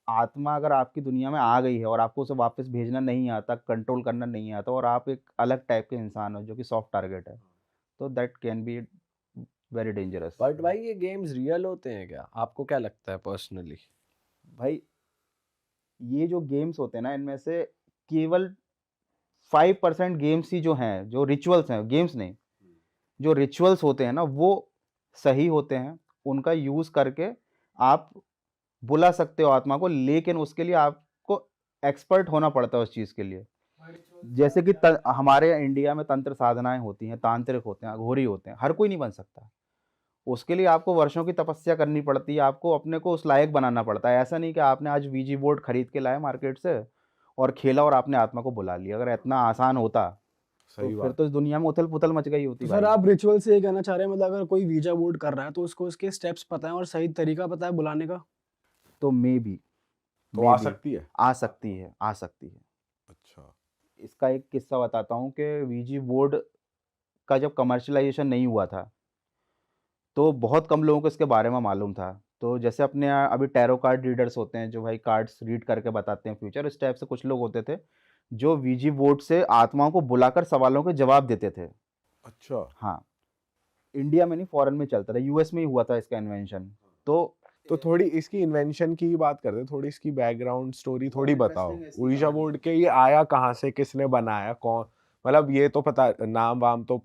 आत्मा अगर आपकी दुनिया में आ गई है और आपको उसे वापस भेजना नहीं आता, कंट्रोल करना नहीं आता, और आप एक अलग टाइप के इंसान हो जो कि सॉफ्ट टारगेट है, तो that can be very dangerous. But भाई ये गेम्स रियल होते हैं क्या? आपको क्या लगता है पर्सनली? भाई ये जो गेम्स होते हैं ना, इनमें से केवल 5% गेम्स ही जो हैं, जो रिचुअल्स हैं, गेम्स नहीं, जो रिचुअल्स होते हैं ना, वो सही होते हैं। उनका यूज़ करके आप बुला सकते हो आत्मा को, लेकिन उसके लिए आपको एक्सपर्ट होना पड़ता है उस चीज़ के लिए। जैसे कि हमारे इंडिया में तंत्र साधनाएं होती हैं, तांत्रिक होते हैं, अघोरी होते हैं, हर कोई नहीं बन सकता। उसके लिए आपको वर्षों की तपस्या करनी पड़ती है, आपको अपने को उस लायक बनाना पड़ता है। ऐसा नहीं कि आपने आज वीजी बोर्ड खरीद के लाए मार्केट से और खेला और आपने आत्मा को बुला लिया। अगर इतना आसान होता तो सही फिर बात। तो इस दुनिया में उथल पुथल मच गई होती तो सर भाई। आप रिचुअल से ये कहना चाह रहे हैं, मतलब अगर कोई वीजा बोर्ड कर रहा है तो उसको उसके स्टेप्स पता है और सही तरीका पता है बुलाने का? तो मे बी तो आ सकती है। आ सकती है, आ सकती है। अच्छा। इसका एक किस्सा बताता हूँ कि वीजी बोर्ड का जब कमर्शलाइजेशन नहीं हुआ था, तो बहुत कम लोगों को इसके बारे में मालूम था। तो जैसे अपने यहाँ अभी टैरो कार्ड रीडर्स होते हैं जो भाई कार्ड्स रीड करके बताते हैं फ्यूचर, इस टाइप से कुछ लोग होते थे जो वीजी बोर्ड से आत्माओं को बुलाकर सवालों के जवाब देते थे। अच्छा। हाँ, इंडिया में नहीं, फॉरेन में चलता था, यूएस में ही हुआ था इसका इन्वेंशन। तो थोड़ी इसकी इन्वेंशन की बात करते हैं, थोड़ी इसकी बैकग्राउंड स्टोरी थोड़ी बताओ। interesting है इसकी उइजा कहानी। बोर्ड के ये आया कहाँ से, किसने बनाया, कौन, मतलब ये तो पता, नाम वाम तो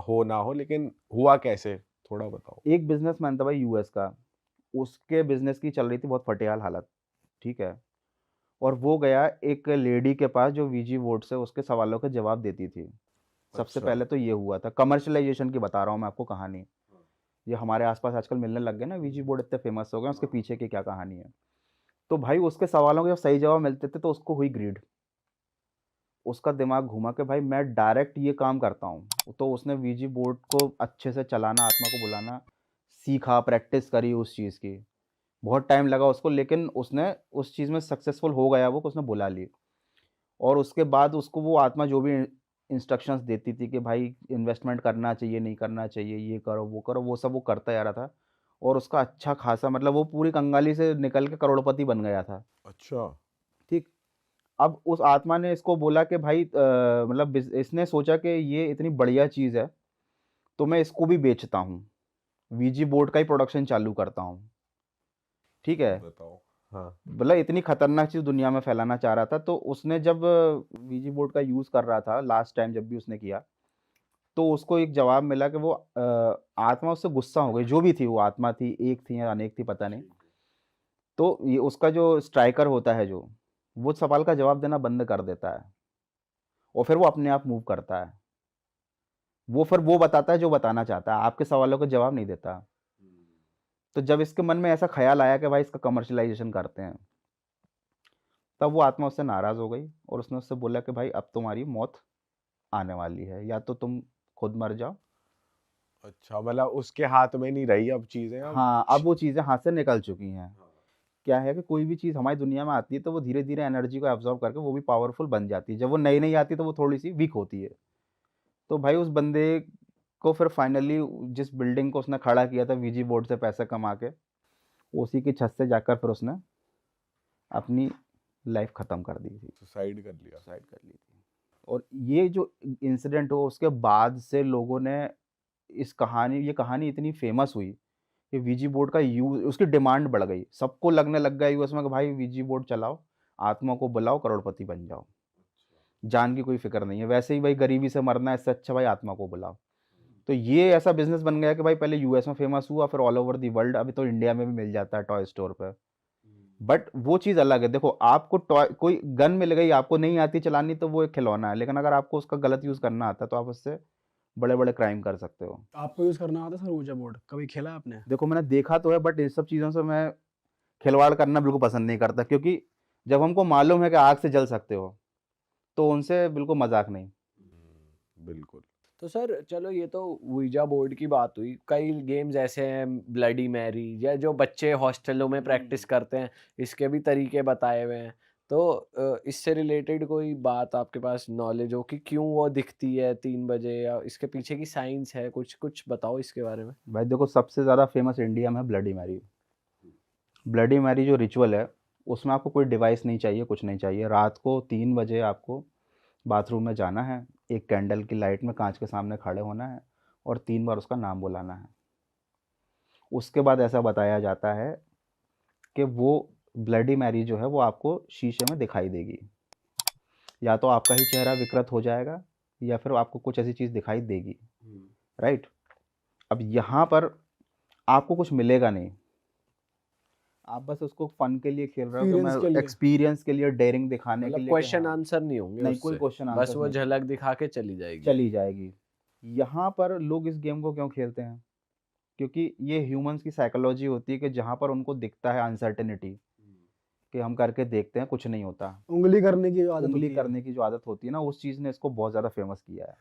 हो ना हो, लेकिन हुआ कैसे, थोड़ा बताओ। एक बिजनेसमैन था भाई यूएस का, उसके बिजनेस की चल रही थी बहुत फटेहाल हालत, ठीक है, और वो गया एक लेडी के पास जो वीजी बोर्ड से उसके सवालों के जवाब देती थी। सबसे अच्छा। पहले तो ये हुआ था, कमर्शलाइजेशन की बता रहा हूँ मैं आपको कहानी। ये हमारे आसपास आजकल मिलने लग गए ना, वीजी बोर्ड इतने फेमस हो गए, उसके पीछे की क्या कहानी है। तो भाई उसके सवालों के जब सही जवाब मिलते थे तो उसको हुई ग्रीड, उसका दिमाग घूमा कि भाई मैं डायरेक्ट ये काम करता हूँ। तो उसने वीजी बोर्ड को अच्छे से चलाना, आत्मा को बुलाना सीखा, प्रैक्टिस करी उस चीज़ की। बहुत टाइम लगा उसको, लेकिन उसने उस चीज़ में सक्सेसफुल हो गया वो, कि उसने बुला ली। और उसके बाद उसको वो आत्मा जो भी इंस्ट्रक्शंस देती थी कि भाई इन्वेस्टमेंट करना चाहिए, नहीं करना चाहिए, ये करो, वो सब वो करता जा रहा था। और उसका अच्छा खासा, मतलब वो पूरी कंगाली से निकल के करोड़पति बन गया था। अच्छा। ठीक। अब उस आत्मा ने इसको बोला कि भाई मतलब इसने सोचा कि ये इतनी बढ़िया चीज़ है, तो मैं इसको भी बेचता हूँ, वीजी बोर्ड का ही प्रोडक्शन चालू करता हूँ। ठीक है। बताओ। हाँ। मतलब इतनी खतरनाक चीज़ दुनिया में फैलाना चाह रहा था। तो उसने जब वीजी बोर्ड का यूज़ कर रहा था लास्ट टाइम जब भी उसने किया, तो उसको एक जवाब मिला कि वो आत्मा उससे गुस्सा हो गई, जो भी थी वो आत्मा थी, एक थी या अनेक थी पता नहीं। तो ये उसका जो स्ट्राइकर होता है जो, वो सवाल का जवाब देना बंद कर देता है और फिर वो अपने आप मूव करता है। वो फिर वो बताता है जो बताना चाहता है, आपके सवालों का जवाब नहीं देता। तो जब इसके मन में ऐसा ख्याल आया कि भाई इसका कमर्शलाइजेशन करते हैं, तब वो आत्मा उससे नाराज़ हो गई और उसने उससे बोला कि भाई अब तुम्हारी मौत आने वाली है, या तो तुम खुद मर जाओ। अच्छा, मतलब उसके हाथ में नहीं रही अब चीजें, अब हाँ, अब वो चीज़ें हाथ से निकल चुकी हैं। क्या है कि कोई भी चीज़ हमारी दुनिया में आती है तो वो धीरे-धीरे एनर्जी को एब्ज़ॉर्ब करके वो भी पावरफुल बन जाती है। जब वो नई-नई आती है तो वो थोड़ी-सी वीक होती है। तो भाई उस बंदे को फिर फाइनली जिस बिल्डिंग को उसने खड़ा किया था वीजी बोर्ड से पैसे कमा के, उसी की छत से जाकर फिर उसने अपनी लाइफ़ ख़त्म कर दी थी। सुसाइड कर लिया। सुसाइड कर ली थी। और ये जो इंसिडेंट हुआ उसके बाद से लोगों ने ये कहानी इतनी फेमस हुई कि वीजी बोर्ड का यूज़, उसकी डिमांड बढ़ गई। सबको लगने लग गया यूएस में कि भाई वीजी बोर्ड चलाओ, आत्मा को बुलाओ, करोड़पति बन जाओ। जान की कोई फ़िक्र नहीं है। वैसे ही भाई गरीबी से मरना है, इससे अच्छा भाई आत्मा को बुलाओ। तो ये ऐसा बिज़नेस बन गया कि भाई पहले यूएस में फेमस हुआ, फिर ऑल ओवर द वर्ल्ड, अभी तो इंडिया में भी मिल जाता है टॉय स्टोर पे। बट वो चीज़ अलग है। देखो आपको टॉय कोई गन मिल गई, आपको नहीं आती चलानी तो वो एक खिलौना है, लेकिन अगर आपको उसका गलत यूज़ करना आता है तो आप उससे बड़े-बड़े क्राइम कर सकते हो। आपको यूज़ करना आता है सर ऊर्जा बोर्ड? कभी खेला आपने? देखो मैंने देखा तो है, बट इन सब चीज़ों से मैं खिलवाड़ करना बिल्कुल पसंद नहीं करता, क्योंकि जब हमको मालूम है कि आग से जल सकते हो, तो उनसे बिल्कुल मज़ाक नहीं। बिल्कुल। तो सर चलो ये तो वीजा बोर्ड की बात हुई, कई गेम्स ऐसे हैं ब्लडी मैरी या जो बच्चे हॉस्टलों में प्रैक्टिस करते हैं, इसके भी तरीके बताए हुए हैं। तो इससे रिलेटेड कोई बात आपके पास नॉलेज हो कि क्यों वो दिखती है 3 बजे, या इसके पीछे की साइंस है, कुछ कुछ बताओ इसके बारे में। भाई देखो सबसे ज़्यादा फेमस इंडिया में है ब्लडी मैरी। ब्लडी मैरी जो रिचुअल है, उसमें आपको कोई डिवाइस नहीं चाहिए, कुछ नहीं चाहिए। रात को 3 बजे आपको बाथरूम में जाना है, एक कैंडल की लाइट में काँच के सामने खड़े होना है और 3 बार उसका नाम बुलाना है। उसके बाद ऐसा बताया जाता है कि वो ब्लडी मैरी जो है वो आपको शीशे में दिखाई देगी। या तो आपका ही चेहरा विकृत हो जाएगा या फिर आपको कुछ ऐसी चीज़ दिखाई देगी, राइट? अब यहाँ पर आपको कुछ मिलेगा नहीं, आप बस उसको फन के लिए खेल रहे हो कि एक्सपीरियंस के मैं लिए। एक्सपीरियंस के लिए, डेयरिंग दिखाने के मतलब लिए कि क्वेश्चन हाँ, आंसर नहीं होंगे नहीं कोई उससे, क्वेश्चन बस आंसर वो नहीं, झलक दिखा के चली जाएगी। चली जाएगी। यहाँ पर लोग इस गेम को क्यों खेलते हैं? क्योंकि ये ह्यूमंस की साइकोलॉजी होती है कि जहाँ पर उनको दिखता है अनसर्टेनिटी, कि हम करके देखते हैं कुछ नहीं होता, उंगली करने की जो आदत उंगली होती है। करने की जो आदत होती है ना, उस चीज़ ने इसको बहुत ज़्यादा फेमस किया है।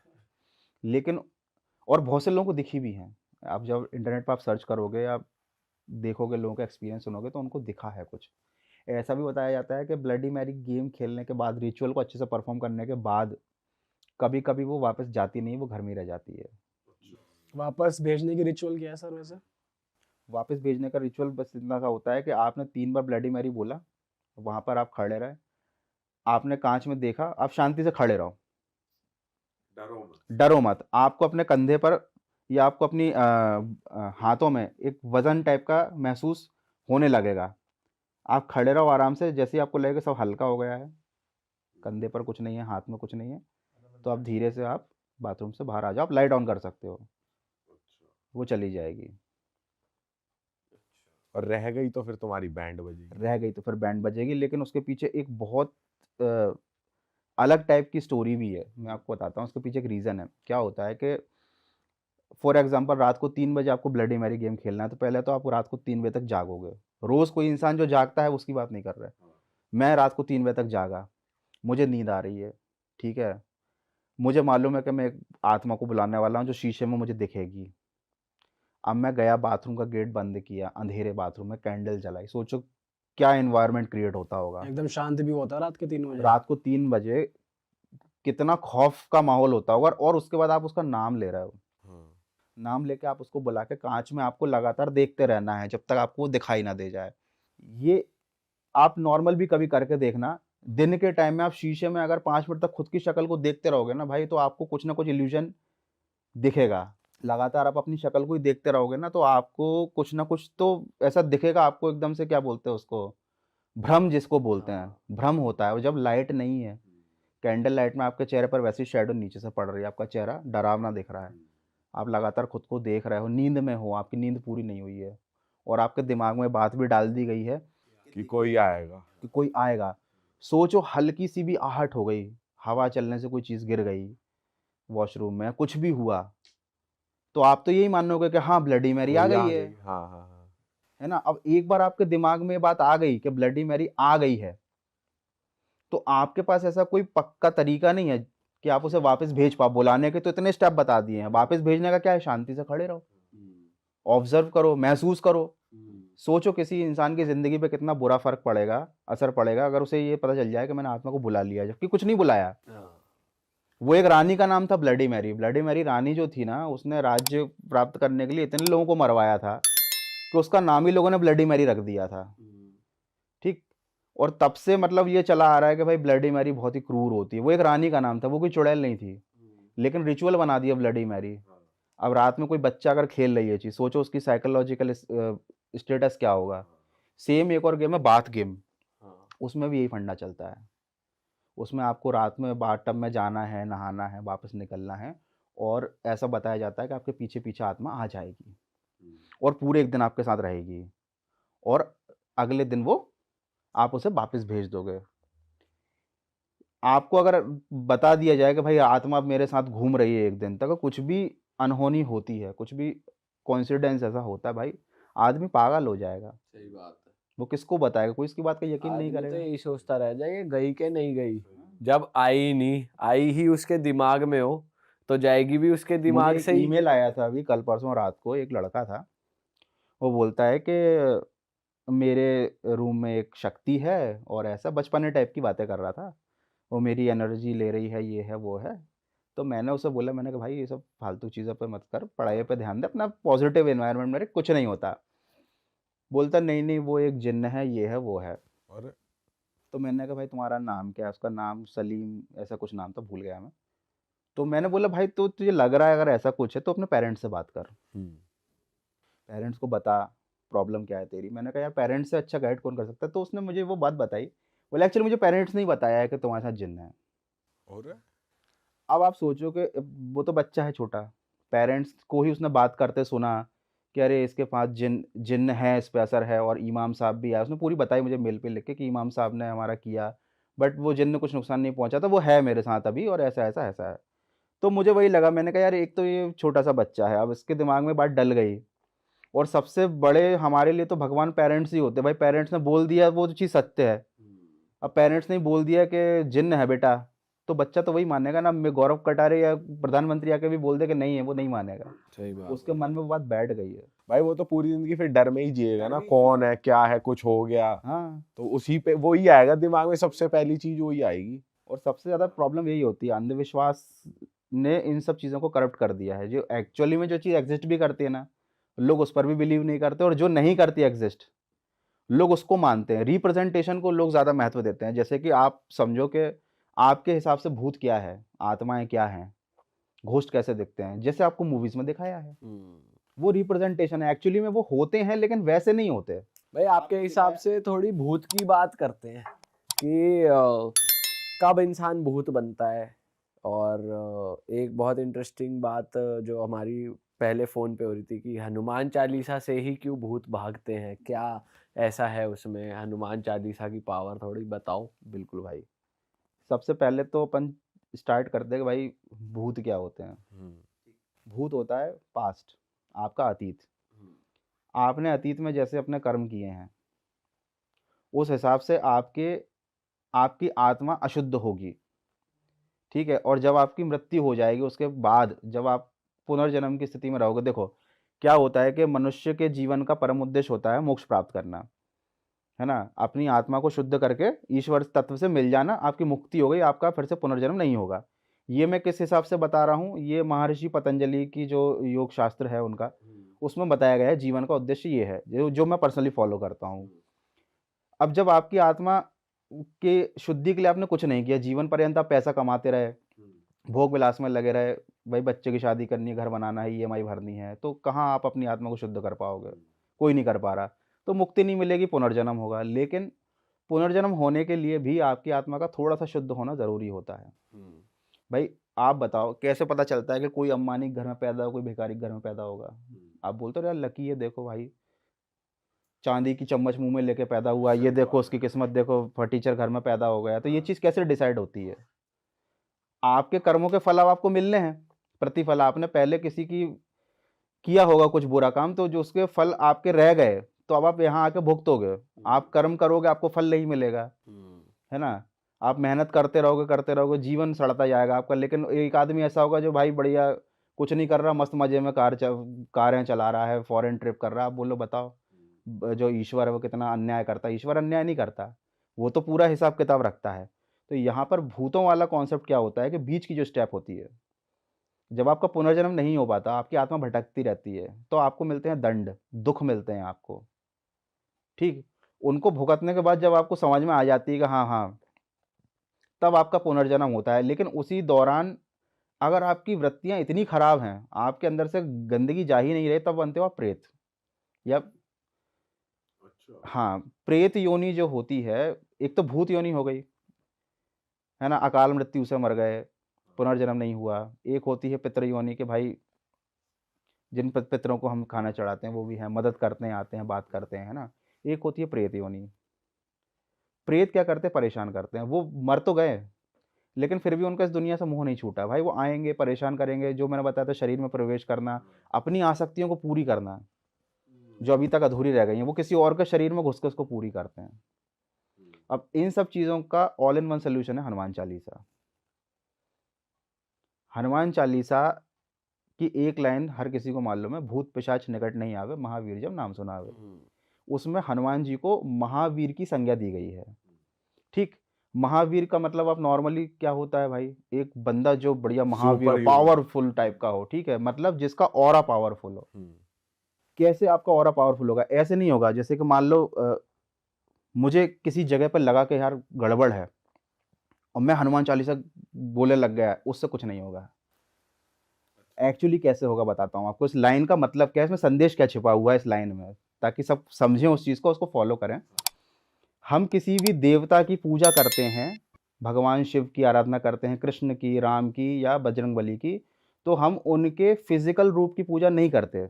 लेकिन और बहुत से लोगों को दिखी भी हैं। आप जब इंटरनेट पर आप सर्च करोगे या देखोगे, लोगों का एक्सपीरियंस सुनोगे, तो उनको दिखा है कुछ। ऐसा भी बताया जाता है कि ब्लडी मैरी गेम खेलने के बाद, रिचुअल को अच्छे से परफॉर्म करने के बाद, कभी-कभी वो वापस जाती नहीं है, वो घर में ही रह जाती है। वापस भेजने की रिचुअल क्या है सर वैसे? वापस भेजने का रिचुअल बस इतना सा होता है कि आपने 3 बार ब्लडी मैरी बोला, वहाँ पर आप खड़े रहे, आपने काँच में देखा, आप शांति से खड़े रहो, डरो मत। आपको अपने कंधे पर या आपको अपनी हाथों में एक वज़न टाइप का महसूस होने लगेगा। आप खड़े रहो आराम से, जैसे ही आपको लगेगा सब हल्का हो गया है, कंधे पर कुछ नहीं है, हाथ में कुछ नहीं है, तो आप धीरे से आप बाथरूम से बाहर आ जाओ, आप लाइट ऑन कर सकते हो, वो चली जाएगी। और रह गई तो फिर तुम्हारी बैंड बजेगी। रह गई तो फिर बैंड बजेगी, लेकिन उसके पीछे एक बहुत अ, अलग टाइप की स्टोरी भी है। मैं आपको बताता हूँ, उसके पीछे एक रीज़न है। क्या होता है कि फॉर एग्जांपल रात को 3 बजे आपको ब्लडी मैरी गेम खेलना है, तो पहले तो आप रात को 3 बजे तक जागोगे। रोज़ कोई इंसान जो जागता है उसकी बात नहीं कर रहा है। मैं रात को 3 बजे तक जागा, मुझे नींद आ रही है, ठीक है? मुझे मालूम है कि मैं एक आत्मा को बुलाने वाला हूँ जो शीशे में मुझे दिखेगी। अब मैं गया बाथरूम का गेट बंद किया, अंधेरे बाथरूम में कैंडल जलाई, सोचो क्या एनवायरनमेंट क्रिएट होता होगा। एकदम शांत भी होता है रात के 3 बजे। रात को 3 बजे कितना खौफ का माहौल होता होगा, और उसके बाद आप उसका नाम ले रहे हो। नाम लेके आप उसको बुला के कांच में आपको लगातार देखते रहना है जब तक आपको वो दिखाई ना दे जाए। ये आप नॉर्मल भी कभी करके देखना। दिन के टाइम में आप शीशे में अगर 5 मिनट तक खुद की शक्ल को देखते रहोगे ना भाई, तो आपको कुछ ना कुछ इल्यूजन दिखेगा। लगातार आप अपनी शक्ल को ही देखते रहोगे ना, तो आपको कुछ ना कुछ तो ऐसा दिखेगा आपको, एकदम से क्या बोलते हैं उसको, भ्रम जिसको बोलते हैं, भ्रम होता है। और जब लाइट नहीं है, कैंडल लाइट में आपके चेहरे पर वैसी शैडो नीचे से पड़ रही है, आपका चेहरा डरावना दिख रहा है, आप लगातार खुद को देख रहे हो, नींद में हो, आपकी नींद पूरी नहीं हुई है, और आपके दिमाग में बात भी डाल दी गई है कि कोई आएगा। कि कोई आएगा। सोचो हल्की सी भी आहट हो गई, हवा चलने से कोई चीज़ गिर गई वॉशरूम में, कुछ भी हुआ, तो आप तो यही मानोगे कि हाँ ब्लडी मैरी आ कोई गई है। हाँ हाँ हाँ। है ना? अब एक बार आपके दिमाग में ये बात आ गई कि ब्लडी मैरी आ गई है, तो आपके पास ऐसा कोई पक्का तरीका नहीं है कि आप उसे वापस भेज पाओ। बुलाने के तो इतने स्टेप बता दिए हैं, वापस भेजने का क्या है? शांति से खड़े रहो, ऑब्जर्व करो, महसूस करो। सोचो किसी इंसान की ज़िंदगी पे कितना बुरा फ़र्क पड़ेगा, असर पड़ेगा अगर उसे ये पता चल जाए कि मैंने आत्मा को बुला लिया, जबकि कुछ नहीं बुलाया। वो एक रानी का नाम था ब्लडी मैरी। ब्लडी मैरी रानी जो थी ना, उसने राज्य प्राप्त करने के लिए इतने लोगों को मरवाया था कि उसका नाम ही लोगों ने ब्लडी मैरी रख दिया था। ठीक? और तब से मतलब ये चला आ रहा है कि भाई ब्लडी मैरी बहुत ही क्रूर होती है। वो एक रानी का नाम था, वो कोई चुड़ैल नहीं थी, लेकिन रिचुअल बना दिया ब्लडी मैरी। अब रात में कोई बच्चा अगर खेल रही है चीज़, सोचो उसकी साइकोलॉजिकल स्टेटस क्या होगा। सेम एक और गेम है बाथ गेम, उसमें भी यही फंडा चलता है। उसमें आपको रात में बाथटब में जाना है, नहाना है, वापस निकलना है, और ऐसा बताया जाता है कि आपके पीछे पीछे आत्मा आ जाएगी और पूरे एक दिन आपके साथ रहेगी, और अगले दिन वो आप उसे वापस भेज दोगे। आपको अगर बता दिया जाए कि भाई आत्मा अब मेरे साथ घूम रही है एक दिन तक, कुछ भी अनहोनी होती है, कुछ भी कोइंसिडेंस ऐसा होता है भाई, आदमी पागल हो जाएगा। सही बात है। वो किसको बताएगा? कोई इसकी बात का यकीन नहीं आदमी तो करेगा। यही सोचता रह जाएगा गई के नहीं गई। जब आई नहीं आई ही उसके दिमाग में हो तो जाएगी भी उसके दिमाग मुझे से एक ही। ईमेल आया था अभी कल परसों रात को, एक लड़का था, वो बोलता है कि मेरे रूम में एक शक्ति है, और ऐसा बचपने टाइप की बातें कर रहा था, वो मेरी एनर्जी ले रही है, ये है वो है। तो मैंने उसे बोला, मैंने कहा भाई ये सब फालतू चीज़ों पे मत कर, पढ़ाई पे ध्यान दे, अपना पॉजिटिव एनवायरनमेंट में रह, कुछ नहीं होता। बोलता नहीं नहीं वो एक जिन्न है, ये है वो है। और तो मैंने कहा भाई तुम्हारा नाम क्या है? उसका नाम सलीम ऐसा कुछ नाम था, भूल गया मैं। तो मैंने बोला भाई तो तुझे लग रहा है अगर ऐसा कुछ है तो अपने पेरेंट्स से बात कर, पेरेंट्स को बता प्रॉब्लम क्या है तेरी। मैंने कहा यार पेरेंट्स से अच्छा गाइड कौन कर सकता है? तो उसने मुझे वो बात बताई, बोले एक्चुअली मुझे पेरेंट्स ने ही बताया है कि तुम्हारे साथ जिन्न है। और अब आप सोचो कि वो तो बच्चा है छोटा, पेरेंट्स को ही उसने बात करते सुना कि अरे इसके पास जिन्न है, इस पे असर है, और इमाम साहब भी आए, उसने पूरी बताई मुझे मेल पे लिख के कि इमाम साहब ने हमारा किया, बट वो जिन्न कुछ नुकसान नहीं पहुंचा था, वो है मेरे साथ अभी, और ऐसा ऐसा ऐसा है। तो मुझे वही लगा, मैंने कहा यार एक तो ये छोटा सा बच्चा है, अब इसके दिमाग में बात डल गई, और सबसे बड़े हमारे लिए तो भगवान पेरेंट्स ही होते हैं भाई। पेरेंट्स ने बोल दिया वो तो चीज़ सत्य है। अब पेरेंट्स ने बोल दिया कि जिन्न है बेटा, तो बच्चा तो वही मानेगा ना। मैं गौरव कटारे या प्रधानमंत्री आके भी बोल दे कि नहीं है, वो नहीं मानेगा। सही बात उसके मन में वो बात बैठ गई है। भाई वो तो पूरी जिंदगी फिर डर में ही जिएगा ना, कौन है क्या है, कुछ हो गया हाँ, तो उसी पे वही आएगा दिमाग में, सबसे पहली चीज वही आएगी। और सबसे ज़्यादा प्रॉब्लम यही होती है, अंधविश्वास ने इन सब चीज़ों को करप्ट कर दिया है। जो एक्चुअली में जो चीज़ एग्जिस्ट भी करती है ना, लोग उस पर भी बिलीव नहीं करते, और जो नहीं करती एग्जिस्ट लोग उसको मानते हैं। रिप्रेजेंटेशन को लोग ज़्यादा महत्व देते हैं। जैसे कि आप समझो कि आपके हिसाब से भूत क्या है, आत्माएं क्या हैं, घोस्ट कैसे दिखते हैं, जैसे आपको मूवीज़ में दिखाया है, वो रिप्रेजेंटेशन है। एक्चुअली में वो होते हैं लेकिन वैसे नहीं होते। भाई आपके हिसाब से थोड़ी भूत की बात करते हैं कि कब इंसान भूत बनता है। और एक बहुत इंटरेस्टिंग बात जो हमारी पहले फ़ोन पे हो रही थी कि हनुमान चालीसा से ही क्यों भूत भागते हैं, क्या ऐसा है उसमें हनुमान चालीसा की पावर, थोड़ी बताओ। बिल्कुल भाई, सबसे पहले तो अपन स्टार्ट करते हैं कि भाई भूत क्या होते हैं। भूत होता है पास्ट, आपका अतीत। आपने अतीत में जैसे अपने कर्म किए हैं, उस हिसाब से आपकी आत्मा अशुद्ध होगी, ठीक है। और जब आपकी मृत्यु हो जाएगी, उसके बाद जब आप पुनर्जन्म की स्थिति में रहोगे, देखो क्या होता है कि मनुष्य के जीवन का परम उद्देश्य होता है मोक्ष प्राप्त करना, है ना। अपनी आत्मा को शुद्ध करके ईश्वर तत्व से मिल जाना, आपकी मुक्ति हो गई, आपका फिर से पुनर्जन्म नहीं होगा। ये मैं किस हिसाब से बता रहा हूँ, ये महर्षि पतंजलि की जो योग शास्त्र है उनका, उसमें बताया गया है जीवन का उद्देश्य ये है, जो मैं पर्सनली फॉलो करता हूँ। अब जब आपकी आत्मा के शुद्धि के लिए आपने कुछ नहीं किया, जीवन पर्यंत आप पैसा कमाते रहे, भोग विलास में लगे रहे, भाई बच्चे की शादी करनी है, घर बनाना है, ईएमआई भरनी है, तो कहाँ आप अपनी आत्मा को शुद्ध कर पाओगे? कोई नहीं कर पा रहा, तो मुक्ति नहीं मिलेगी, पुनर्जन्म होगा। लेकिन पुनर्जन्म होने के लिए भी आपकी आत्मा का थोड़ा सा शुद्ध होना जरूरी होता है। भाई आप बताओ कैसे पता चलता है कि कोई अंबानी के घर में पैदा हो, कोई भिखारी के घर में पैदा होगा? आप बोलते हो यार लकी है, देखो भाई चांदी की चम्मच मुंह में लेके पैदा हुआ, ये देखो उसकी किस्मत, देखो फटीचर घर में पैदा हो गया। तो ये चीज़ कैसे डिसाइड होती है? आपके कर्मों के फल अब आपको मिलने हैं, प्रतिफल। आपने पहले किसी की किया होगा कुछ बुरा काम, तो जो उसके फल आपके रह गए, तो अब आप यहाँ आके भुगतोगे। आप कर्म करोगे, आपको फल नहीं मिलेगा, है ना। आप मेहनत करते रहोगे, जीवन सड़ता जाएगा आपका। लेकिन एक आदमी ऐसा होगा जो भाई बढ़िया कुछ नहीं कर रहा, मस्त मजे में कारें चला रहा है, फॉरेन ट्रिप कर रहा है। आप बोलो बताओ, जो ईश्वर है वो कितना अन्याय करता है? ईश्वर अन्याय नहीं करता, वो तो पूरा हिसाब किताब रखता है। तो यहाँ पर भूतों वाला कॉन्सेप्ट क्या होता है कि बीच की जो स्टेप होती है, जब आपका पुनर्जन्म नहीं हो पाता, आपकी आत्मा भटकती रहती है, तो आपको मिलते हैं दंड, दुख मिलते हैं आपको, ठीक। उनको भुगतने के बाद जब आपको समझ में आ जाती है कि हाँ हाँ, तब आपका पुनर्जन्म होता है। लेकिन उसी दौरान अगर आपकी वृत्तियां इतनी खराब हैं, आपके अंदर से गंदगी जा ही नहीं रही, तब बनते हो आप प्रेत। या हाँ, प्रेत योनि जो होती है, एक तो भूत योनि हो गई, है ना, अकाल मृत्यु से मर गए, पुनर्जन्म नहीं हुआ। एक होती है पितृ योनि के भाई, जिन पितरों को हम खाना चढ़ाते हैं वो भी हैं, मदद करते हैं, आते हैं, बात करते हैं, है ना। एक होती है प्रेत योनि। प्रेत क्या करते हैं? परेशान करते हैं। वो मर तो गए, लेकिन फिर भी उनका इस दुनिया से मोह नहीं छूटा भाई। वो आएंगे, परेशान करेंगे, जो मैंने बताया था, शरीर में प्रवेश करना, अपनी आसक्तियों को पूरी करना जो अभी तक अधूरी रह गई हैं, वो किसी और के शरीर में घुस के उसको पूरी करते हैं। अब इन सब चीज़ों का ऑल इन वन सोल्यूशन है हनुमान चालीसा। हनुमान चालीसा की एक लाइन हर किसी को मालूम है, भूत पिशाच निकट नहीं आवे, महावीर जब नाम सुनावे। उसमें हनुमान जी को महावीर की संज्ञा दी गई है, ठीक। महावीर का मतलब आप नॉर्मली क्या होता है भाई? एक बंदा जो बढ़िया महावीर, Superhuman। पावरफुल टाइप का हो, ठीक है, मतलब जिसका ऑरा पावरफुल हो। कैसे आपका ऑरा पावरफुल होगा? ऐसे नहीं होगा जैसे कि मान लो मुझे किसी जगह पर लगा कि यार गड़बड़ है, और मैं हनुमान चालीसा बोले लग गया, उससे कुछ नहीं होगा। एक्चुअली कैसे होगा बताता हूँ आपको। इस लाइन का मतलब क्या है, इसमें संदेश क्या छिपा हुआ है इस लाइन में, ताकि सब समझें उस चीज़ को, उसको फॉलो करें। हम किसी भी देवता की पूजा करते हैं, भगवान शिव की आराधना करते हैं, कृष्ण की, राम की या बजरंगबली की, तो हम उनके फिजिकल रूप की पूजा नहीं करते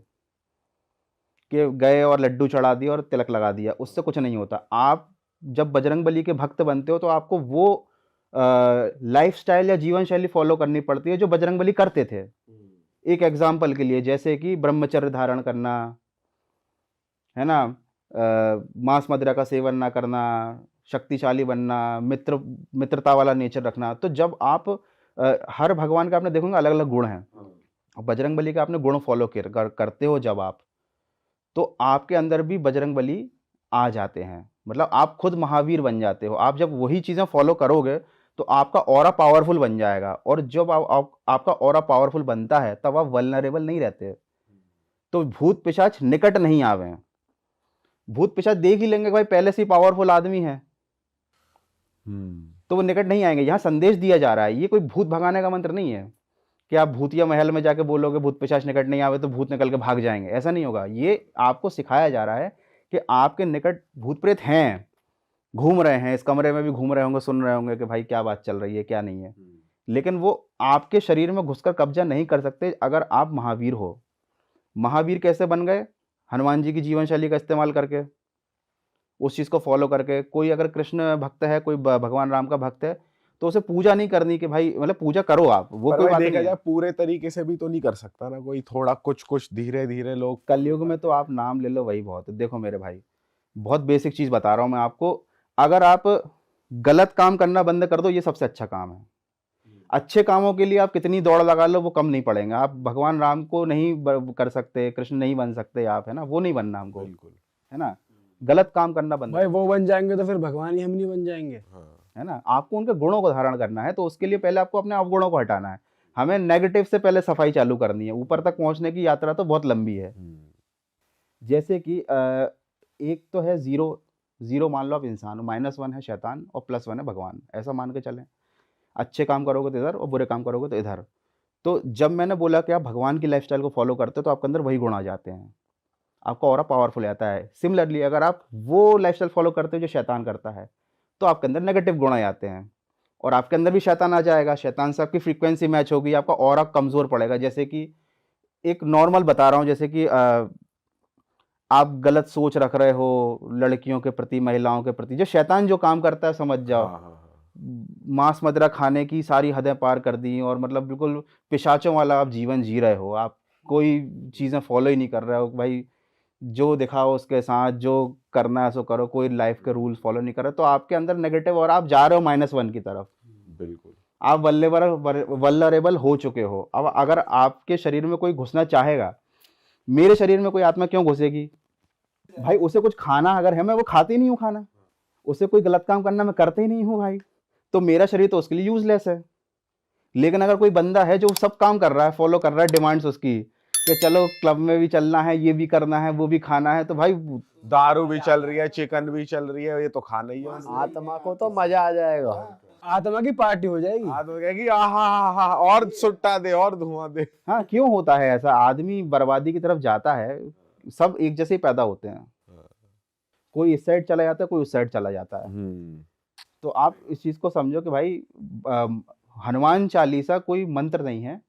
कि गए और लड्डू चढ़ा दिया और तिलक लगा दिया, उससे कुछ नहीं होता। आप जब बजरंगबली के भक्त बनते हो, तो आपको वो लाइफस्टाइल या जीवन शैली फॉलो करनी पड़ती है जो बजरंगबली करते थे। एक एग्जाम्पल के लिए, जैसे कि ब्रह्मचर्य धारण करना, है ना, मांस मदिरा का सेवन ना करना, शक्तिशाली बनना, मित्रता वाला नेचर रखना। तो जब आप हर भगवान का आपने देखोगे अलग अलग गुण हैं, बजरंगबली का आपने गुण फॉलो करते हो जब आप, तो आपके अंदर भी बजरंगबली आ जाते हैं, मतलब आप खुद महावीर बन जाते हो। आप जब वही चीज़ें फॉलो करोगे तो आपका ऑरा पावरफुल बन जाएगा, और जब आपका ऑरा पावरफुल बनता है, तब आप वल्नरेबल नहीं रहते। तो भूत पिशाच निकट नहीं आवे। भूत पिशाच देख ही लेंगे भाई पहले से ही पावरफुल आदमी है, तो वो निकट नहीं आएंगे। यहाँ संदेश दिया जा रहा है, ये कोई भूत भगाने का मंत्र नहीं है कि आप भूतिया महल में जाके बोलोगे भूत पिशाच निकट नहीं आवे तो भूत निकल के भाग जाएंगे, ऐसा नहीं होगा। ये आपको सिखाया जा रहा है कि आपके निकट भूत प्रेत हैं, घूम रहे हैं, इस कमरे में भी घूम रहे होंगे, सुन रहे होंगे कि भाई क्या बात चल रही है, क्या नहीं है। लेकिन वो आपके शरीर में घुसकर कब्जा नहीं कर सकते अगर आप महावीर हो। महावीर कैसे बन गए? हनुमान जी की जीवन शैली का इस्तेमाल करके, उस चीज़ को फॉलो करके। कोई अगर कृष्ण भक्त है, कोई भगवान राम का भक्त है, तो उसे पूजा नहीं करनी कि भाई मतलब पूजा करो आप, वो पर कोई भाई बात देखा नहीं है। जाए पूरे तरीके से भी तो नहीं कर सकता ना कोई, थोड़ा कुछ कुछ धीरे धीरे लोग। कलयुग में तो आप नाम ले लो वही बहुत है। देखो मेरे भाई, बहुत बेसिक चीज बता रहा हूँ मैं आपको, अगर आप गलत काम करना बंद कर दो, ये सबसे अच्छा काम है। अच्छे कामों के लिए आप कितनी दौड़ लगा लो वो कम नहीं पड़ेंगे। आप भगवान राम को नहीं कर सकते, कृष्ण नहीं बन सकते आप, है ना, वो नहीं बनना हमको, बिल्कुल। है ना। गलत काम करना बंद भाई वो बन जाएंगे तो फिर भगवान ही हम नहीं बन जाएंगे। हाँ। है ना। आपको उनके गुणों को धारण करना है, तो उसके लिए पहले आपको अपने अवगुणों को हटाना है। हमें नेगेटिव से पहले सफाई चालू करनी है। ऊपर तक पहुंचने की यात्रा तो बहुत लंबी है। जैसे कि एक तो है जीरो, जीरो मान लो आप इंसान, -1 है शैतान और +1 है भगवान, ऐसा मान के चलें। अच्छे काम करोगे तो इधर और बुरे काम करोगे तो इधर। तो जब मैंने बोला कि आप भगवान की लाइफस्टाइल को फॉलो करते हो तो आपके अंदर वही गुण आ जाते हैं, आपका ऑरा पावरफुल आता है। सिमिलरली अगर आप वो लाइफस्टाइल फॉलो करते हो जो शैतान करता है, तो आपके अंदर नेगेटिव गुण आ जाते हैं और आपके अंदर भी शैतान आ जाएगा। शैतान से आपकी फ्रीक्वेंसी मैच होगी, आपका ऑरा कमज़ोर पड़ेगा। जैसे कि एक नॉर्मल बता रहा हूँ, जैसे कि आप गलत सोच रख रहे हो लड़कियों के प्रति, महिलाओं के प्रति, जो शैतान जो काम करता है समझ जाओ। हाँ, हाँ, हाँ। मांस मदिरा खाने की सारी हदें पार कर दी और मतलब बिल्कुल पिशाचों वाला आप जीवन जी रहे हो। आप कोई चीज़ें फॉलो ही नहीं कर रहे हो भाई, जो दिखाओ उसके साथ, जो करना है सो करो, कोई लाइफ के रूल्स फॉलो नहीं कर रहे, तो आपके अंदर नेगेटिव और आप जा रहे हो -1 की तरफ। बिल्कुल। आप वल्नरेबल हो चुके हो। अब अगर आपके शरीर में कोई घुसना चाहेगा, मेरे शरीर में कोई आत्मा क्यों घुसेगी भाई? उसे कुछ खाना अगर है, मैं वो खाती नहीं हूँ खाना, उसे कोई गलत काम करना मैं करते ही नहीं हूँ भाई, तो मेरा शरीर तो उसके लिए यूजलेस है। लेकिन अगर कोई बंदा है जो सब काम कर रहा है, फॉलो कर रहा है डिमांड्स उसकी, कि चलो क्लब में भी चलना है, ये भी करना है, वो भी खाना है, तो भाई दारू भी चल रही है, चिकन भी चल रही है, ये तो खाना ही है। आत्मा को तो मजा आ जाएगा। आत्मा की पार्टी हो जाएगी। आदमी कहेगी आहा और सुट्टा दे और धुआं दे। हाँ, क्यों होता है ऐसा? आदमी बर्बादी की तरफ जाता है, सब एक जैसे ही पैदा होते हैं, कोई इस साइड चला जाता है, कोई उस साइड चला जाता है। तो आप इस चीज़ को समझो कि भाई हनुमान चालीसा कोई मंत्र नहीं है,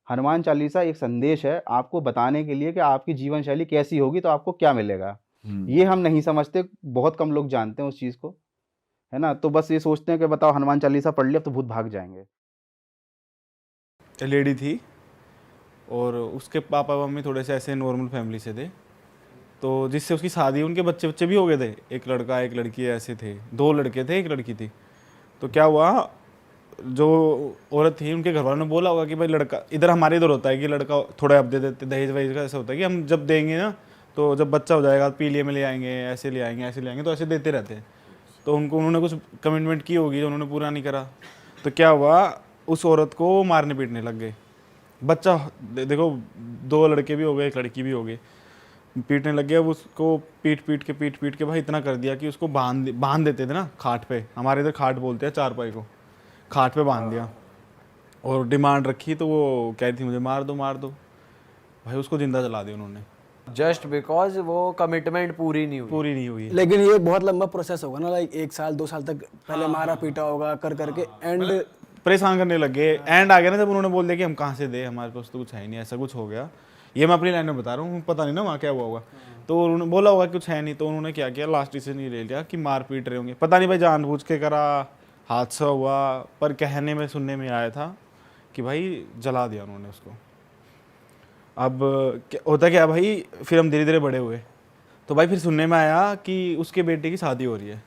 हनुमान चालीसा एक संदेश है आपको बताने के लिए कि आपकी जीवन शैली कैसी होगी तो आपको क्या मिलेगा। ये हम नहीं समझते, बहुत कम लोग जानते हैं उस चीज़ को, है ना। तो बस ये सोचते हैं कि बताओ हनुमान चालीसा पढ़ लिया तो भूत भाग जाएंगे। लेडी थी और उसके पापा मम्मी थोड़े से ऐसे नॉर्मल फैमिली से थे, तो जिससे उसकी शादी, उनके बच्चे भी हो गए थे, एक लड़का एक लड़की ऐसे थे, 2 लड़के थे, एक लड़की थी। तो क्या हुआ, जो औरत थी उनके घर वालों ने बोला होगा कि भाई लड़का, इधर हमारे इधर होता है कि लड़का थोड़ा अब दे देते, दहेज वहेज का ऐसा होता है कि हम जब देंगे ना तो जब बच्चा हो जाएगा पीलिए में ले आएंगे, ऐसे ले आएंगे, ऐसे ले आएंगे, तो ऐसे देते रहते हैं। तो उन्होंने कुछ कमिटमेंट की होगी जो उन्होंने पूरा नहीं करा, तो क्या हुआ, उस औरत को मारने पीटने लग गए। बच्चा देखो, 2 लड़के भी हो गए, एक लड़की भी हो गई, पीटने लग गया। उसको पीट पीट के भाई इतना कर दिया कि उसको बांध देते थे ना खाट पे, हमारे इधर खाट बोलते हैं चारपाई को, खाट पे बांध दिया और डिमांड रखी, तो वो कह रही थी मुझे मार दो भाई, उसको जिंदा जला दिया उन्होंने, जस्ट बिकॉज वो कमिटमेंट पूरी नहीं हुई। लेकिन ये बहुत लंबा प्रोसेस होगा ना, लाइक 1 साल 2 साल तक पहले मारा पीटा होगा कर करके एंड परेशान करने लग गए। एंड आ गया ना जब उन्होंने बोल दिया कि हम कहाँ से दे, हमारे पास तो कुछ है ही नहीं, ऐसा कुछ हो गया। ये मैं अपनी लाइन में बता रहा हूँ, पता नहीं ना वहाँ क्या हुआ होगा। तो उन्होंने बोला होगा कुछ है नहीं, तो उन्होंने क्या किया, लास्ट डिसीजन ये ले लिया कि मार पीट रहे होंगे, पता नहीं भाई जानबूझ के करा, हादसा हुआ, पर कहने में सुनने में आया था कि भाई जला दिया उन्होंने उसको। अब होता क्या भाई, फिर हम धीरे धीरे बड़े हुए, तो भाई फिर सुनने में आया कि उसके बेटे की शादी हो रही है।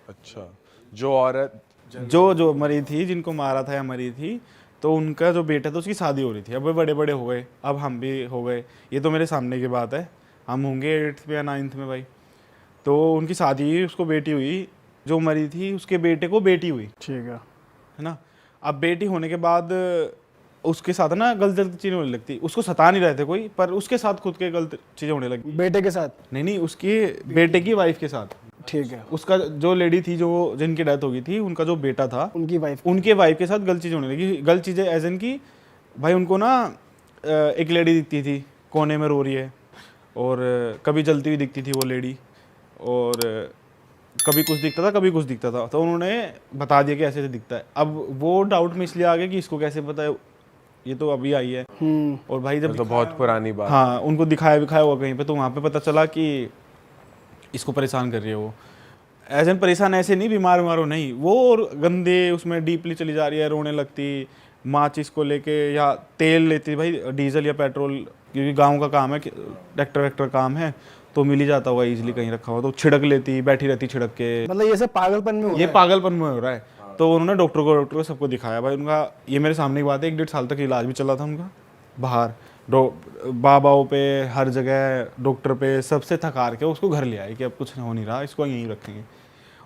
अच्छा, जो औरत जो मरी थी, जिनको मारा था या मरी थी, तो उनका जो बेटा था उसकी शादी हो रही थी। अब वे बड़े बड़े हो गए, अब हम भी हो गए, ये तो मेरे सामने की बात है, हम होंगे 8th में या 9th में भाई। तो उनकी शादी हुई, उसको बेटी हुई, जो मरी थी उसके बेटे को बेटी हुई, ठीक है ना। अब बेटी होने के बाद उसके साथ ना गलत गलत चीज़ें होने लगती, उसको सता नहीं रहे थे कोई, पर उसके साथ खुद के गलत चीज़ें होने लगी। बेटे के साथ नहीं, उसके बेटे की वाइफ के साथ, ठीक है, उसका जो लेडी थी जो जिनकी डेथ हो गई थी, उनका जो बेटा था, उनकी वाइफ के साथ गलत चीज़ें होने लगी। गलत चीज़ें एज इन की भाई, उनको ना एक लेडी दिखती थी कोने में रो रही है, और कभी जलती हुई दिखती थी वो लेडी, और कभी कुछ दिखता था कभी कुछ दिखता था। तो उन्होंने बता दिया कि ऐसे ऐसे दिखता है। अब वो डाउट में इसलिए आ गया कि इसको कैसे पता है, ये तो अभी आई है। और भाई जब तो बहुत पुरानी बात। हाँ, उनको दिखाया होगा कहीं पे, तो वहाँ पे पता चला कि इसको परेशान कर रही है वो। एज एन परेशान ऐसे नहीं, बीमार हो नहीं, वो और गंदे उसमें डीपली चली जा रही है, रोने लगती, माचिस को लेके या तेल लेती भाई, डीजल या पेट्रोल, क्योंकि गांव का काम है, ट्रैक्टर वैक्टर काम है तो मिल ही जाता होगा इजीली कहीं रखा हुआ, तो छिड़क लेती, बैठी रहती छिड़क के। मतलब ये सब पागलपन में हो ये रहा है। पागलपन में हो रहा है। तो उन्होंने डॉक्टर को सबको दिखाया भाई, उनका ये मेरे सामने की बात है, 1-1.5 साल तक इलाज भी चला था उनका बाहर, बाबाओं पे, हर जगह डॉक्टर पे, सबसे थकार के उसको घर ले आए कि अब कुछ हो नहीं रहा, इसको यहीं रखेंगे।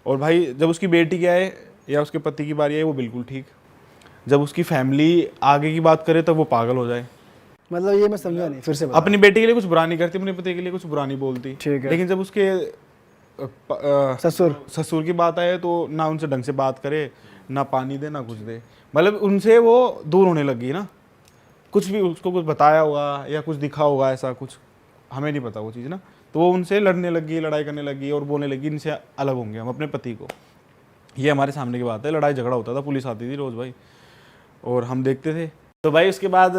और भाई जब उसकी बेटी की आए या उसके पति की बारी आई, वो बिल्कुल ठीक। जब उसकी फैमिली आगे की बात करे तब वो पागल हो जाए। मतलब ये मैं समझा नहीं, फिर से बता। अपनी बेटी के लिए कुछ बुरा नहीं करती, अपने पति के लिए कुछ बुरा नहीं बोलती, ठीक है। लेकिन जब उसके ससुर की बात आए तो ना उनसे ढंग से बात करे, ना पानी दे, ना कुछ दे, मतलब उनसे वो दूर होने लगी ना। कुछ भी उसको कुछ बताया होगा या कुछ दिखा होगा ऐसा कुछ, हमें नहीं पता वो चीज़ ना, तो वो उनसे लड़ने लगी, लड़ाई करने लगी और बोलने लगी इनसे अलग होंगे हम अपने पति को। ये हमारे सामने की बात है, लड़ाई झगड़ा होता था, पुलिस आती थी रोज़ भाई और हम देखते थे। तो भाई उसके बाद